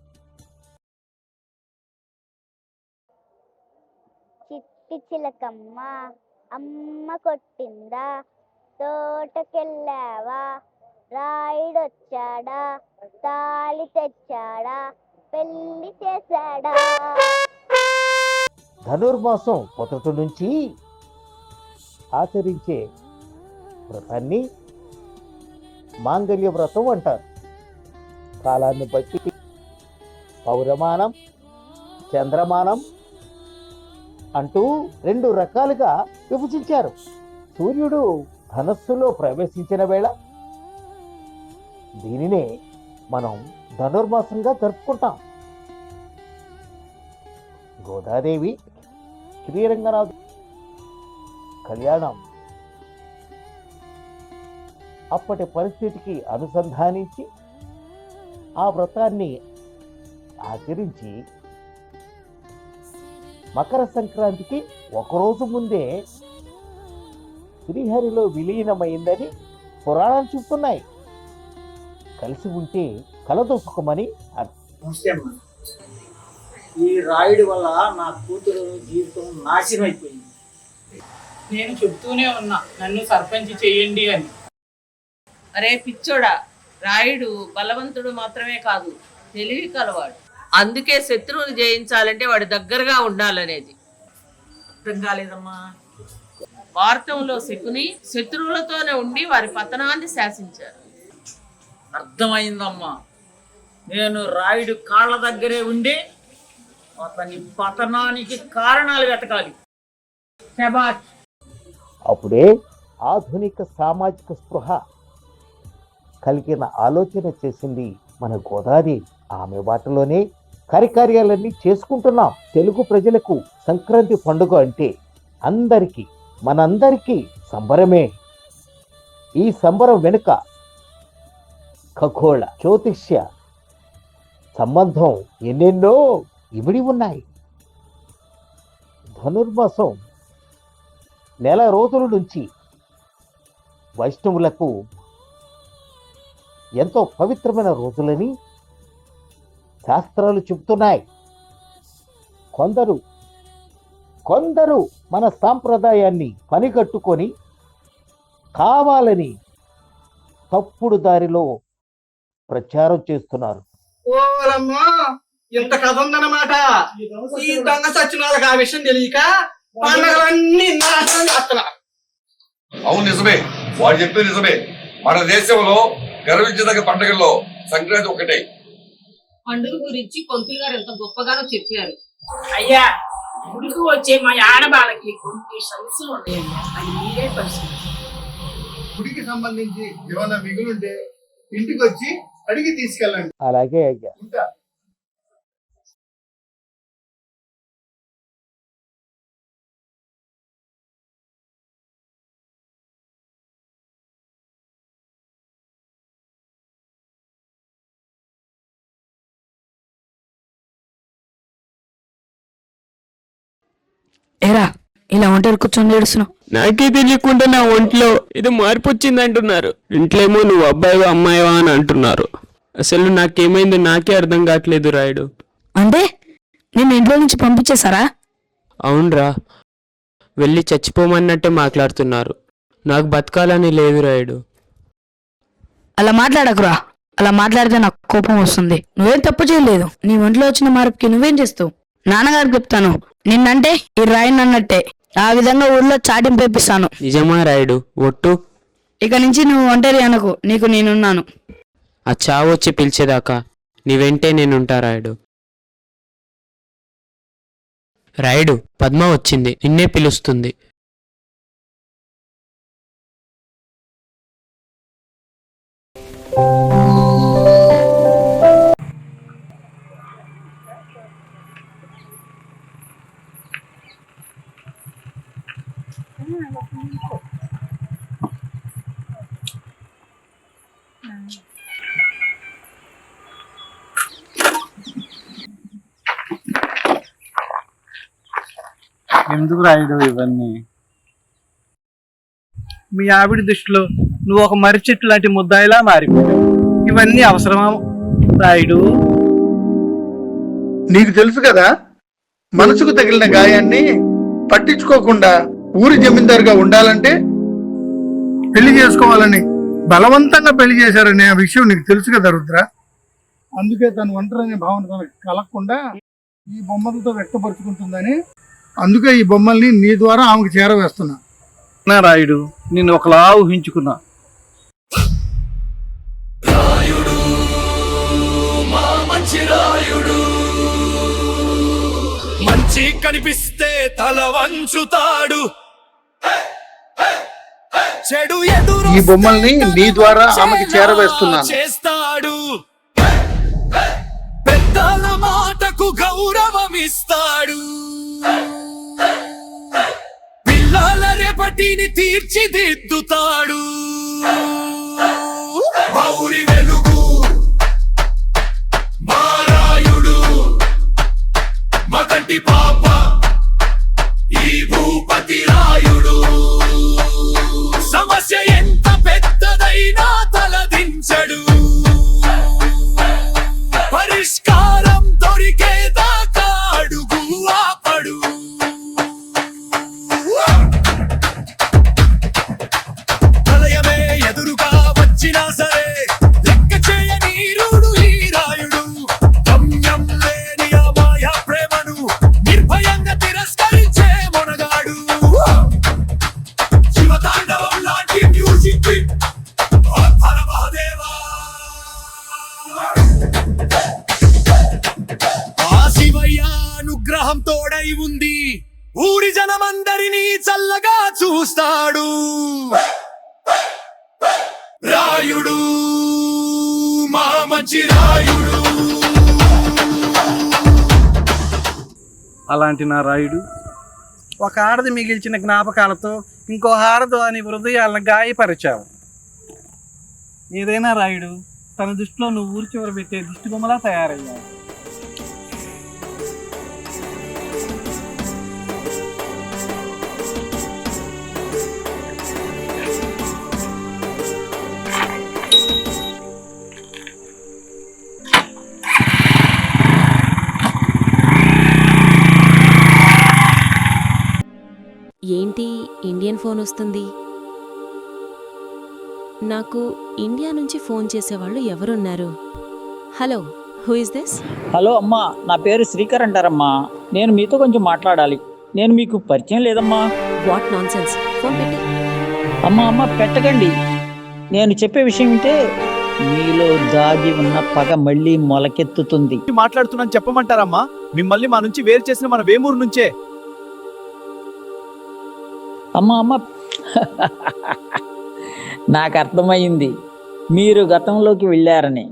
చిట్టి చిలకమ్మ అమ్మ కొట్టిందా, తోటకెళ్ళావా, రాయుడొచ్చాడా, తాళి తెచ్చాడా, పెళ్లి చేశాడా. ధనుర్మాసం మొదటి నుంచి ఆచరించే వ్రతాన్ని మాంగళ్య వ్రతం అంటారు. కాలాన్ని బట్టి పౌరమానం, చంద్రమానం అంటూ 2 రకాలుగా విభజించారు. సూర్యుడు ధనస్సులో ప్రవేశించిన వేళ దీనినే మనం ధనుర్మాసంగా జరుపుకుంటాం. గోదాదేవి శ్రీరంగనాథు కళ్యాణం అప్పటి పరిస్థితికి అనుసంధానించి ఆ వ్రతాన్ని ఆచరించి మకర సంక్రాంతికి ఒకరోజు ముందే శ్రీహరిలో విలీనమైందని పురాణాలు చెప్తున్నాయి. కలిసి ఉంటే కలదు సుఖమని నమస్తే. ఈ రాయుడి వల్ల నా కూతురు జీవితం నాశనం అయిపోయింది. నేను చెప్తూనే ఉన్నా నన్ను సర్పంచ్ చేయండి అని. అరే పిచ్చోడా, రాయుడు బలవంతుడు మాత్రమే కాదు, తెలివి కలవాడు. అందుకే శత్రువులు జయించాలంటే వాడి దగ్గరగా ఉండాలనేది. అర్థం కాలేదమ్మా. భారతంలో శకుని శత్రువులతోనే ఉండి వారి పతనాన్ని శాసించారు. అర్థమైందమ్మా. నేను రాయుడు కాళ్ళ దగ్గరే ఉండి అతని పతనానికి కారణాలు వెతకాలి. శబాష్. అప్పుడే ఆధునిక సామాజిక స్పృహ కలిగిన ఆలోచన చేసింది మన గోదావరి. ఆమె బాటలోనే కార్యక్రమాలన్నీ చేసుకుంటున్నాం. తెలుగు ప్రజలకు సంక్రాంతి పండుగ అంటే అందరికీ, మనందరికీ సంబరమే. ఈ సంబరం వెనుక ఖగోళ జ్యోతిష్య సంబంధం ఎన్నెన్నో ఇమిడి ఉన్నాయి. ధనుర్మాసం నెల రోజుల నుంచి వైష్ణవులకు ఎంతో పవిత్రమైన రోజులని శాస్త్రాలు చెబుతున్నాయి. కొందరు మన సాంప్రదాయాన్ని పనిగట్టుకొని కావాలని తప్పుడు దారిలో ప్రచారం చేస్తున్నారు. ఓరమ్మా, ఇంత కథ ఉందన్నమాట. ఈ దొంగ సచ్చినాలకు ఆ విషయం తెలియక పండుగలన్నీ నాశనం చేస్తున్నారు. అవును, నిజమే. వాడు చెప్పేది నిజమే. మన దేశంలో గర్వించదగ్గ పండుగల్లో సంక్రాంతి ఒకటే. పండుగ గురించి పంతులు గారు ఎంత గొప్పగానో చెప్పారు. అయ్యా, గుడికి వచ్చే మా ఆడవాళ్ళకి కొన్ని సమస్యలు ఉన్నాయయ్యా, అది మీరే పరిశీలించండి. గుడికి సంబంధించి ఏమైనా మిగులుంటే ఇంటికి వచ్చి అడిగి తీసుకెళ్ళండి. అలాగే అయ్యా. ఉంటా. ఏరా, ఇలా ఒంటరి కూర్చొని ఏడుస్తున్నావు? నాకే తెలియకుండా నా ఒంట్లో ఏదో మార్పు వచ్చింది అంటున్నారు. ఇంట్లేమో నువ్వు అబ్బాయివా అమ్మాయివా అని అంటున్నారు. అసలు నాకేమైందో నాకే అర్థం కావట్లేదు రాయుడు. అంటే నేను ఇంట్లో నుంచి పంపించేశారా? అవునరా, వెళ్ళి చచ్చిపోమన్నట్టే మాట్లాడుతున్నారు. నాకు బతకాలని లేదు రాయుడు. అలా మాట్లాడకురా. అలా మాట్లాడితే నాకు కోపం వస్తుంది. నువ్వేం తప్పు చేయలేదు. నీ ఒంట్లో వచ్చిన మార్పుకి నువ్వేం చేస్తావు? నాన్నగారికి చెప్తాను. నిన్నంటే ఈ రాయిని అన్నట్టే. ఆ విధంగా ఊర్లో చాటింపేపిస్తాను. నిజమా రాయుడు? ఒట్టు. ఇక నుంచి నువ్వు ఒంటరి అనకు, నీకు నేనున్నాను. ఆ చావు వచ్చి పిలిచేదాకా నీ వెంటే నేనుంటా రాయుడు. రాయుడు, పద్మ వచ్చింది, నిన్నే పిలుస్తుంది. ఎందుకు రాయుడు ఇవన్నీ? మీ ఆవిడ దృష్టిలో నువ్వు ఒక మర్రి చెట్టు లాంటి ముద్దాయిలా మారిపోయావు. ఇవన్నీ అవసరమా రాయుడు? నీకు తెలుసు కదా, మనసుకు తగిలిన గాయాన్ని పట్టించుకోకుండా ఊరి జమీందారుగా ఉండాలంటే పెళ్లి చేసుకోవాలని బలవంతంగా పెళ్లి చేశారనే ఆ విషయం నీకు తెలుసు కదా రుద్ర. అందుకే తను ఒంటరి అనే భావన తనకు కలగకుండా ఈ బొమ్మలతో వ్యక్తపరుచుకుంటుందని, అందుకే ఈ బొమ్మల్ని నీ ద్వారా ఆమెకు చేరవేస్తున్నా. నా రాయుడు, నేను ఒకలా ఊహించుకున్నా. మంచి కనిపిస్తే తల వంచుతాడు, చెడు ఎదురు ఈ బొమ్మల్ని నీ ద్వారా ఆమెకి చేరవేస్తున్నాను. చేస్తాడు, పెద్దల మాటకు గౌరవమిస్తాడు, పిల్లల రేపటిని తీర్చిదిద్దుతాడు. మౌరి వెలుగు మారాయుడు, మగంటి పాప ఈ భూపతి రాయుడు. సమస్య ఎంత పెద్దదైనా తలదించడు, పరిష్కారం దొరికేదాకా అడుగు ఆపడు. ప్రళయమే ఎదురుగా వచ్చినా సరే లెక్క చేయని రూడు ఈ రాయుడు. గమ్యం లేని ఆ మాయా ప్రేమను నిర్భయంగా తిరస్కరించే మొనగాడు. శివతాండవం లాంటి మ్యూజిక్ మహాదేవా. ఆ శివయ్య అనుగ్రహం తోడై ఉంది, ఊరి జనమందరినీ చల్లగా చూస్తాడు. రాయుడు మా మంచి రాయుడు. అలాంటి నా రాయుడు ఒక ఆడది మిగిల్చిన జ్ఞాపకాలతో ఇంకో ఆడదు అని హృదయాలను గాయపరిచావు. ఏదైనా రాయుడు, తన దృష్టిలో నువ్వు ఊరి చివర పెట్టే దిష్టి బొమ్మలా తయారయ్యావు. ఏంటి ఇండియన్ ఫోన్ వస్తుంది? నాకు ఇండియా నుంచి ఫోన్ చేసేవాళ్ళు ఎవరున్నారు? Hello, who is this? Hello అమ్మా, నా పేరు శ్రీకర్ అంటారమ్మా. నేను మీతో కొంచెం మాట్లాడాలి. నేను మీకు పరిచయం లేదమ్మా. వాట్ నాన్ సెన్స్, ఫోన్ పెట్టి. అమ్మ పెట్టకండి. నేను చెప్పే విషయం వింటే మీలో దాగి ఉన్న పగ మళ్ళీ మొలకెత్తుతుంది. మాట్లాడుతున్నాను చెప్పమంటారమ్మా? మిమ్మల్ని మా నుంచి వేరు చేసిన మన వేమూరు నుంచే. అమ్మ నాకు అర్థమైంది, మీరు గతంలోకి వెళ్ళారని.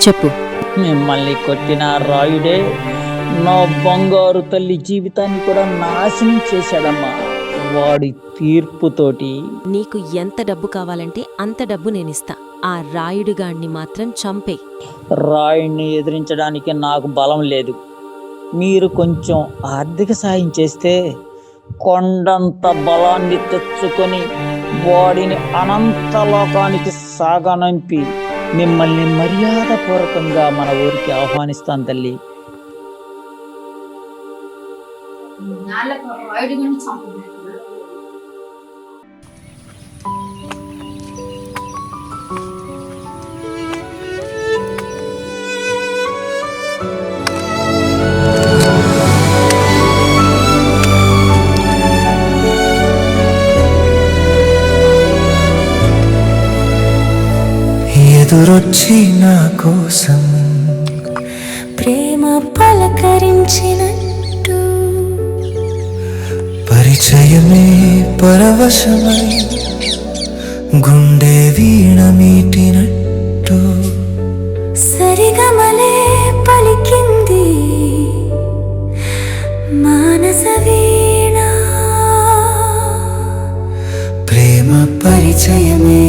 చెప్పు. మిమ్మల్ని కొట్టిన రాయుడే నా బంగారు తల్లి జీవితాన్ని కూడా నాశనం చేశాడమ్మా. వాడి తీర్పుతోటి నీకు ఎంత డబ్బు కావాలంటే అంత డబ్బు నేనిస్తా. ఆ రాయుడుగాడిని మాత్రం చంపే. రాయుడిని ఎదిరించడానికి నాకు బలం లేదు. మీరు కొంచెం ఆర్థిక సాయం చేస్తే కొండంత బలాన్ని తెచ్చుకొని వాడిని అనంతలోకానికి సాగనంపి మిమ్మల్ని మర్యాదపూర్వకంగా మన ఊరికి ఆహ్వానిస్తాను తల్లి. ఎదురొచ్చి నా కోసం ప్రేమ పలకరించినట్టు పరిచయమే పరవశమై గుండె వీణ మీటినట్టు సరిగమలే పలికింది మానస వీణ ప్రేమ పరిచయమే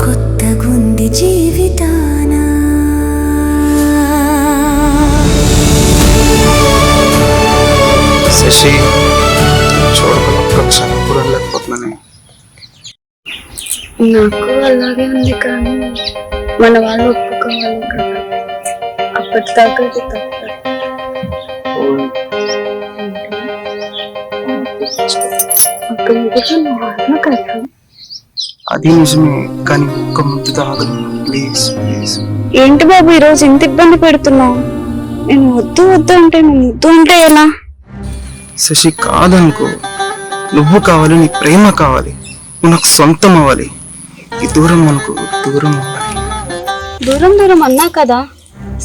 కొత్తగుంది జీవితాన శశి చూడకుండా ఒక్క క్షణం కూడా లేకపోతున్నాను. నాకు అలాగే ఉంది కానీ మన వాళ్ళు ఒప్పుకోవాలి కదా, అప్పటిదాకా ఇది తప్పదు. ఒక నిమిషం నువ్వు అన్న కదా. అది నిజమే, కానీ ఒక్క ముద్దు తాగదు ప్లీజ్ ప్లీజ్. ఏంటి బాబు ఈరోజు ఇంత ఇబ్బంది పెడుతున్నావు? నేను వద్దు వద్దు అంటే నువ్వు ముద్దు అంటే ఎలా? శశి కాదనుకో, నువ్వు కావాలి, నీ ప్రేమ కావాలి, నువ్వు నాకు సొంతం అవ్వాలి. ఈ దూరం అనుకో, దూరం అవ్వాలి. దూరం దూరం అన్నా కదా.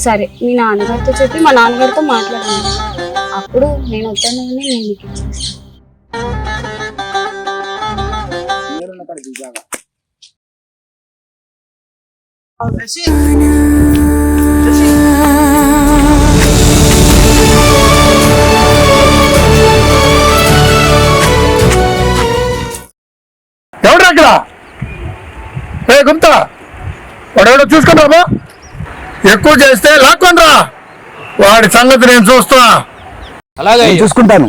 సరే మీ నాన్నగారితో చెప్పి మా నాన్నగారితో మాట్లాడాను, అప్పుడు నేను వద్దాను అని నేను నీకు ఇచ్చేస్తాను. ఎవడ్రా అక్కడ? ఏ గుప్తా, వాడెవడో చూసుకుని రాబా. ఎక్కువ చేస్తే లాక్కొని రా, వాడి సంగతి నేను చూస్తా. అలాగే చూసుకుంటాను.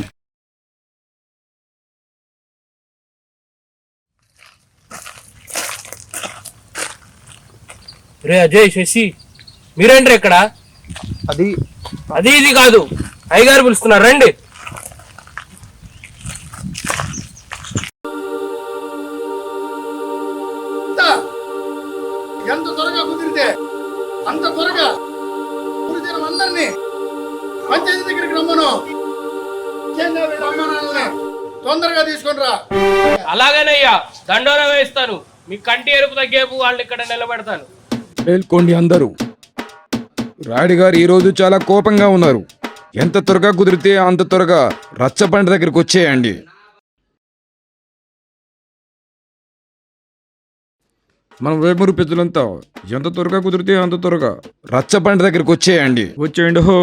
రే అజయ్, శశి, మీరేంట్రా ఇక్కడ? అది అది ఇది కాదు, అయ్యగారు పిలుస్తున్నారు, రండి. ఎంత త్వరగా కుదిరితే అంత త్వరగా గురుజనం అందరినీ పంచాయతీ దగ్గరికి రమ్మను. ముఖ్యంగా వీళ్ళ అమ్మా నాన్నల్ని తొందరగా తీసుకొని రా. అలాగేనయ్యా, దండోరా వేస్తాను. మీ కంటి ఎరుపు తగ్గేపు వాళ్ళు ఇక్కడ నిలబెడతాను. మేల్కోండి అందరూ. రాయుడుగారు ఈరోజు చాలా కోపంగా ఉన్నారు. ఎంత త్వరగా కుదిరితే అంత త్వరగా రచ్చబండ దగ్గరికి వచ్చేయండి. మన వేమూరు పెద్దలంతా ఎంత త్వరగా కుదిరితే అంత త్వరగా రచ్చబండ దగ్గరికి వచ్చేయండి. వచ్చేయండి హో.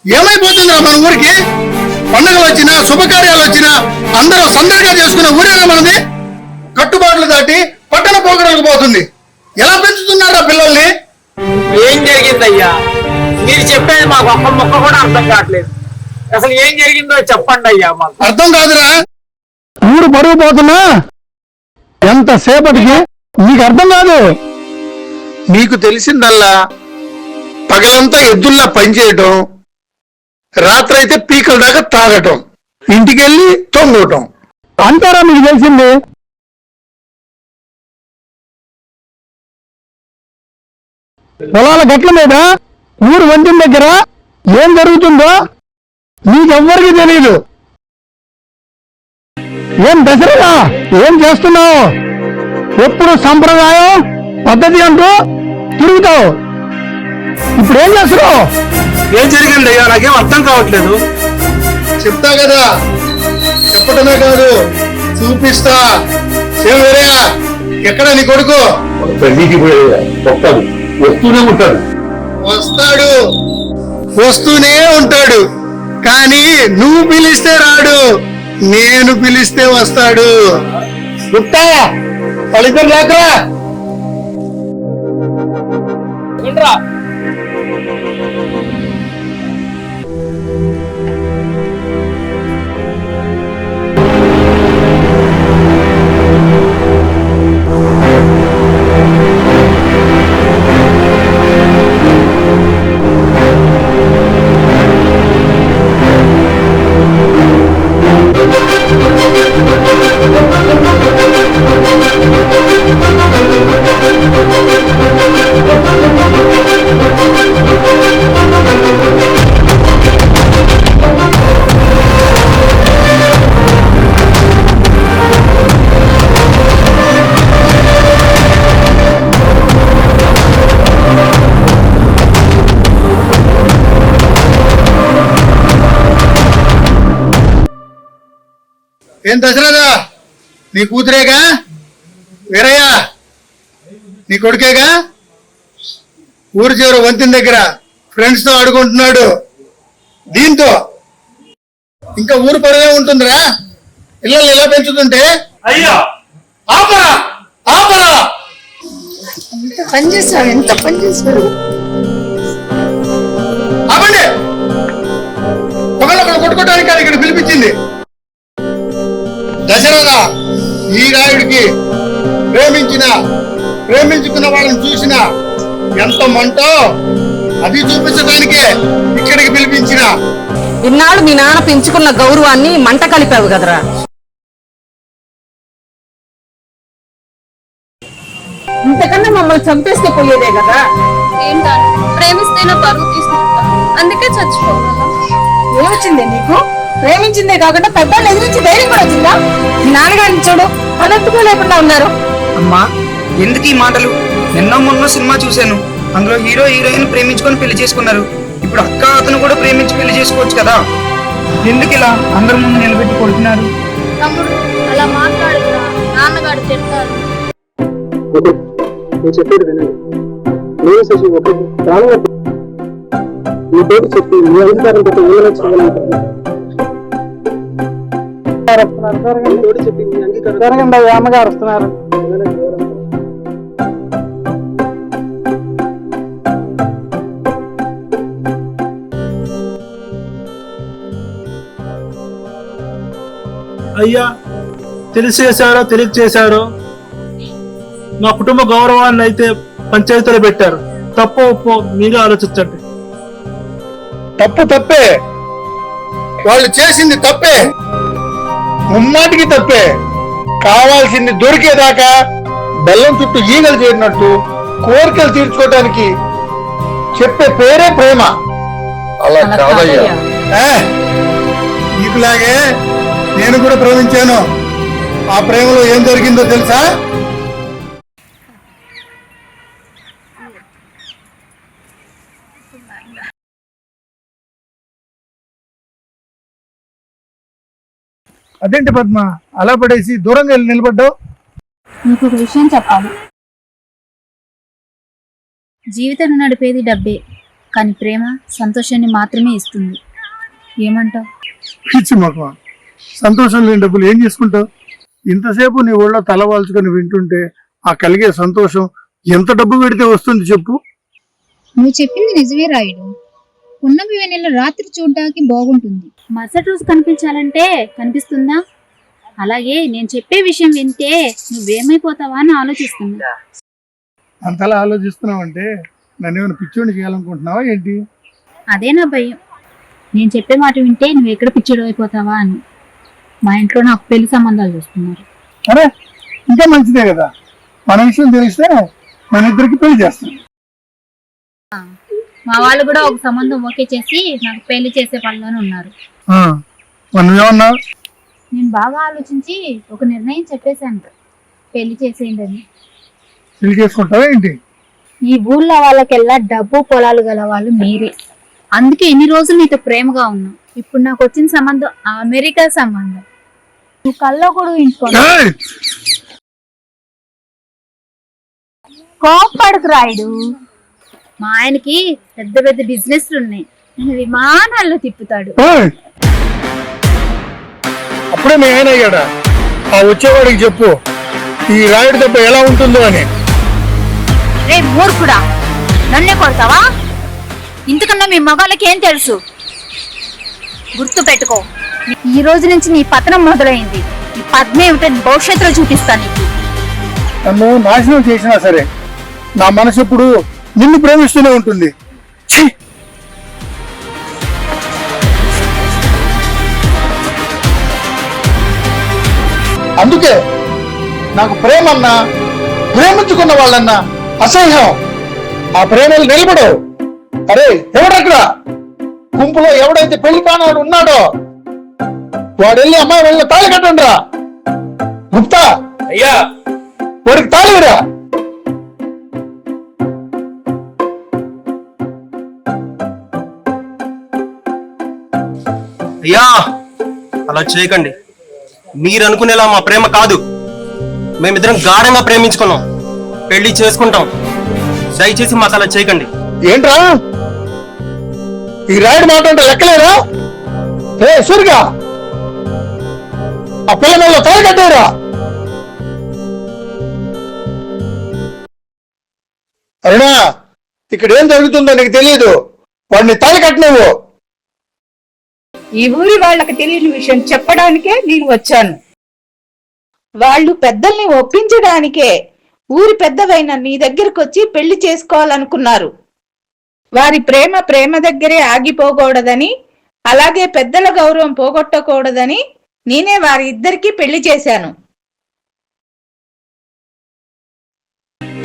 ఏమైపోతుందిరా మన ఊరికి? పండుగలు వచ్చినా శుభకార్యాలు వచ్చినా అందరూ సందడిగా చేసుకునే ఊరేనా మనది? కట్టుబాట్లు దాటి పట్టణ పోకడలకు పోతుంది. ఎలా పెంచుతున్నారా పిల్లల్ని? ఏం జరిగిందయ్యా? మీరు చెప్పేది మాకు ఒక్క మొక్క కూడా అర్థం కావట్లేదు. అసలు ఏం జరిగిందో చెప్పండి అయ్యా మాకు. అర్థం కాదురా, ఊరు పరుగు పోతున్నా ఎంతసేపటికి నీకు అర్థం కాదు. నీకు తెలిసిందల్లా పగలంతా ఎద్దుల్లా పనిచేయటం, రాత్రి అయితే పీకల దాకా తాగటం, ఇంటికెళ్ళి తొంగటం అంటారా మీకు తెలిసింది? పొలాల గట్ల మీద ఊరు వంతెన దగ్గర ఏం జరుగుతుందో నీకెవ్వరికి తెలియదు. ఏం దసరా ఏం చేస్తున్నావు? ఎప్పుడు సంప్రదాయం పద్ధతి అంటూ తిరుగుతావు. ఇప్పుడు ఏం చేస్తున్నావు? ఏం జరిగింది అయ్యా నాకేం అర్థం కావట్లేదు. చెప్తా కదా, చెప్పటమే కాదు చూపిస్తా. వేరేయా ఎక్కడ నీ కొడుకు? పెళ్లికి వస్తాడు, వస్తూనే ఉంటాడు. వస్తాడు, వస్తూనే ఉంటాడు. కానీ నువ్వు పిలిస్తే రాడు, నేను పిలిస్తే వస్తాడు. గుట్టా వాళ్ళిద్దరు లేకరా. ఏం దశరథా, నీ కూతురేగా? వీరయ్య నీ కొడుకేగా? ఊరి చివరి వంతిన దగ్గర ఫ్రెండ్స్ తో ఆడుకుంటున్నాడు. దీంతో ఇంకా ఊరు పరువే ఉంటుందిరా పిల్లల్ని ఇలా పెంచుతుంటే. అయ్యా ఆపరా ఆపరా! ఎంత పని చేశాడు, ఎంత పని చేశాడు. ఆపండి, ఒకళ్ళొకళ్ళు కొట్టుకోవడానికి అది ఇక్కడ పిలిపించింది. దశరథ ఈ రాయుడికి ప్రేమించుకున్న వాళ్ళని చూసిన ఎంత మంటో అది చూపించడానికే ఇక్కడికి పిలిపించిన. ఇన్నాళ్ళు మీ నాన్న పెంచుకున్న గౌరవాన్ని మంట కలిపావు కదరా. ఇంతకన్నా మమ్మల్ని చంపేస్తే పోయేదే కదా. ఏంటని ప్రేమిస్తేనే పరువు తీసుకుంటా, అందుకే చచ్చిపోవాలా? ఏమొచ్చిందే నీకు? ప్రేమించిందే కాకుండా పెద్దలు ఎదిరించి ధైర్యం కూడా వచ్చిందా? మీ నాన్నగారిని చూడు, తలెత్తుకోలేకుండా ఉన్నారు. అమ్మా ఎందుకు ఈ మాటలు? నిన్న మొన్న సినిమా చూశాను, అందులో హీరో హీరోయిన్ ప్రేమించుకొని పెళ్లి చేసుకున్నారు. ఇప్పుడు అక్క అతను కూడా ప్రేమించి పెళ్లి చేసుకోవచ్చు కదా. ఎందుకు ఇలా అందరి ముందు నిలబెట్టి కొడుతున్నారు? తమ్ముడు అలా మాట్లాడుతున్నా, నాన్నగారు చెప్తారు. నేను చెప్పేది వినండి. నేను శశి ఒక ప్రాణంగా మీ పేరు చెప్పి మీ అధికారం పెట్టి ఏమైనా చేయగలుగుతాను. చెప్పి మీ అంగీకారం జరగండి. అమ్మగారు వస్తున్నారు. అయ్యా తెలిసి చేశారో తెలియక చేశారో మా కుటుంబ గౌరవాన్ని అయితే పంచాయతీలో పెట్టారు. తప్పు ఒప్పు మీగా ఆలోచించండి. తప్పే, వాళ్ళు చేసింది తప్పే, ముమ్మాటికి తప్పే. కావాల్సింది దొరికేదాకా బెల్లం చుట్టూ ఈగలు చేరినట్టు కోరికలు తీర్చుకోవడానికి చెప్పే పేరే ప్రేమ. అలా కాదయ్యా. నీకులాగే నేను కూడా ప్రేమించాను. ఆ ప్రేమలో ఏం జరిగిందో తెలుసా? అదేంటి పద్మ అలా పడేసి దూరంగా వెళ్ళి నిలబడ్డావు? నీకు ఒక విషయం చెప్పాలి. జీవితం నడిపేది డబ్బే, కానీ ప్రేమ సంతోషాన్ని మాత్రమే ఇస్తుంది. ఏమంటావు? పిచ్చి మొక్క, సంతోషం లేని డబ్బులు ఏం చేసుకుంటావు? ఇంతసేపు నీ ఊళ్ళో తల వాల్చుకొని వింటుంటే ఆ కలిగే సంతోషం ఎంత డబ్బు పెడితే వస్తుంది చెప్పు? నువ్వు చెప్పింది నిజమే రాయుడు. పున్నమి వెన్నెల రాత్రి చూడడానికి బాగుంటుంది, మరుసటి రోజు కనిపించాలంటే కనిపిస్తుందా? అలాగే నేను చెప్పే విషయం వింటే నువ్వేమైపోతావా అని ఆలోచిస్తున్నా. అంతలా ఆలోచిస్తున్నావు అంటే నన్ను ఏమైనా పిచ్చోడిని చేయాలనుకుంటున్నావా ఏంటి? అదే నా భయం. నేను చెప్పే మాట వింటే నువ్వు ఎక్కడ పిచ్చోడు అయిపోతావా అని. మా ఇంట్లో నాకు పెళ్లి సంబంధాలు చూస్తున్నారు. అరే ఇంకా మంచిదే కదా, మన విషయం తెలిస్తే మన ఇద్దరికి పెళ్లి చేస్తాం. మా వాళ్ళు కూడా ఒక సంబంధం ఓకే చేసి నాకు పెళ్లి చేసే పనిలోనే ఉన్నారు. నువ్వేమన్నావు? నేను బాగా ఆలోచించి ఒక నిర్ణయం చెప్పేశాను, పెళ్లి చేసేయండి అని. పెళ్లి చేసుకుంటావా ఏంటి? ఈ ఊళ్ళో వాళ్ళకెల్లా డబ్బు పొలాలు గల వాళ్ళు మీరే. అందుకే ఇన్ని రోజులు నీతో ప్రేమగా ఉన్నా. ఇప్పుడు నాకు వచ్చిన సంబంధం అమెరికా సంబంధం. నువ్వు కల్లో కూడా ఊహించుకోను. కోప్పడుకు రాయుడు. మా ఆయనకి పెద్ద పెద్ద బిజినెస్లు ఉన్నాయి. నేను విమానాల్లో తిప్పుతాడు. అప్పుడే మీ ఆయన అయ్యాడా? ఆ వచ్చేవాడికి చెప్పు ఈ రాయుడు దెబ్బ ఎలా ఉంటుందో అని. రే మూర్ఖుడా, నన్నే కొడతావా? ఇంతకన్నా మీ మగాళ్ళకి ఏం తెలుసు? గుర్తు పెట్టుకో, ఈ రోజు నుంచి నీ పతనం మొదలైంది. ఈ పద్మే ఏమిటో భవిష్యత్తులో చూపిస్తాను నీకు. నన్ను నాశనం చేసినా సరే నా మనసు ఎప్పుడు నిన్ను ప్రేమిస్తూనే ఉంటుంది. ఛీ! అందుకే నాకు ప్రేమన్నా ప్రేమించుకున్న వాళ్ళన్నా అసహ్యం. ఆ ప్రేమలు నిలబడవు. అరే ఎవడక్కడ గుంపులో ఎవడైతే పెళ్లి కానాడు ఉన్నాడో వాడు వెళ్ళి అమ్మాయి వెళ్ళిన తాళి కట్టండి రా. గుప్తా అయ్యా, వాడికి తాళిరా. అయ్యా అలా చేయకండి. మీరు అనుకునేలా మా ప్రేమ కాదు. మేమిద్దరం గాఢంగా ప్రేమించుకున్నాం, పెళ్లి చేసుకుంటాం. దయచేసి మాకు అలా చేయకండి. ఏంట్రా ఈ రాయుడు మాట అంటే లెక్కలేరా? ఏ సూరిగా ఆ పిల్ల మీద తాళి కట్టేరా. అరుణా, ఇక్కడ ఏం జరుగుతుందో నీకు తెలియదు. వాడిని తాళి కట్టలేవు. ఈ ఊరి వాళ్ళకి తెలియని విషయం చెప్పడానికే నేను వచ్చాను. వాళ్ళు పెద్దల్ని ఒప్పించడానికే ఊరి పెద్దవైన నీ దగ్గరకు వచ్చి పెళ్లి చేసుకోవాలనుకున్నారు. వారి ప్రేమ దగ్గరే ఆగిపోకూడదని, అలాగే పెద్దల గౌరవం పోగొట్టకూడదని నేనే వారి ఇద్దరికి పెళ్లి చేశాను.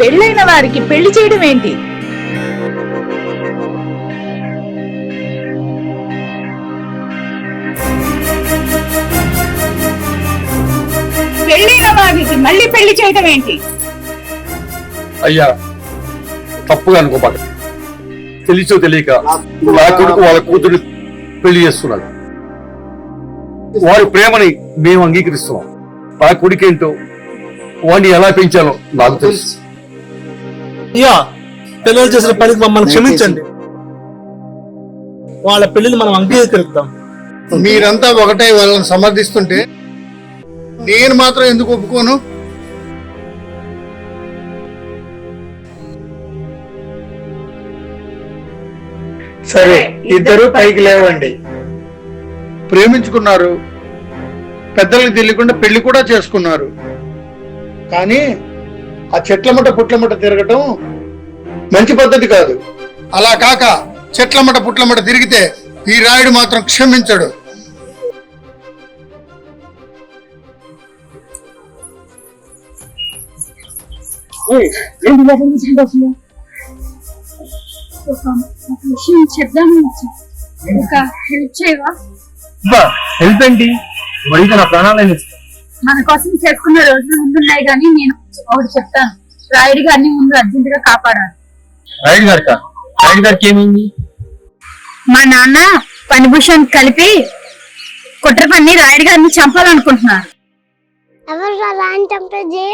పెళ్ళైన వారికి పెళ్లి చేయడం ఏంటి? పెళ్ళైన వారికి మళ్ళీ పెళ్లి చేయడం ఏంటి? అయ్యా తప్పుగా అనుకోపాక, తెలిసో తెలియక నా కొడుకు వాళ్ళ కూతురు పెళ్లి చేస్తున్నాడు. వారి ప్రేమని మేము అంగీకరిస్తున్నాం. నా కొడుకేంటో వాడిని ఎలా పెంచాలో నాకు తెలుసు. అయ్యా పిల్లలు చేసిన పనికి మమ్మల్ని క్షమించండి. వాళ్ళ పెళ్లిని మనం అంగీకరిద్దాం. మీరంతా ఒకటే వాళ్ళని సమర్థిస్తుంటే నేను మాత్రం ఎందుకు ఒప్పుకోను? సరే, ఇద్దరు పైకి లేవండి. ప్రేమించుకున్నారు, పెద్దలకు తెలియకుండా పెళ్లి కూడా చేసుకున్నారు. కానీ ఆ చెట్ల పుట్లమట తిరగటం మంచి పద్ధతి కాదు. అలా కాక చెట్ల పుట్లమట తిరిగితే ఈ రాయుడు మాత్రం క్షమించడు. హెల్ప్ ఏంటి? వడిగా నా ప్రాణాలను మన కోసం చేసుకున్న రోజులు ముందున్నాయి, కానీ నేను ఒకటి చెప్తాను. రాయుడి గారిని ముందు అర్జెంట్ గా కాపాడాలి. రాయుడు గారికా? రాయుడు గారికి ఏమైంది? మా నాన్న పనిభూషణ్ కలిపి కుట్ర పని రాయుడి గారిని చంపాలనుకుంటున్నారు. ఎవరు రాని చంపేది?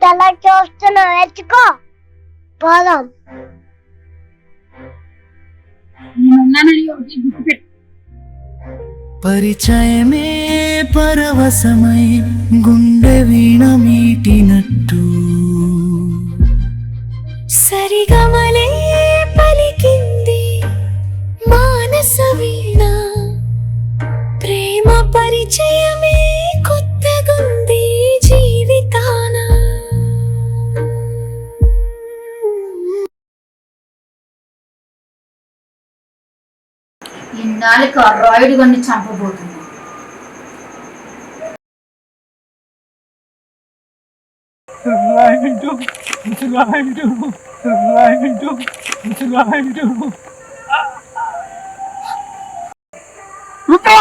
తల చూస్తున్నా, ఎత్తుకో పోదాం. పరిచయమే పరవశమై గుండె వీణ మీటినట్టు సరిగమలే పలికింది మానస వీణ. ప్రేమ పరిచయమే కొత్తగుంది జీవితాన. ఇన్నాళ్ళకి ఆ రాయుడు గారిని చంపబోతుంది. రుద్రా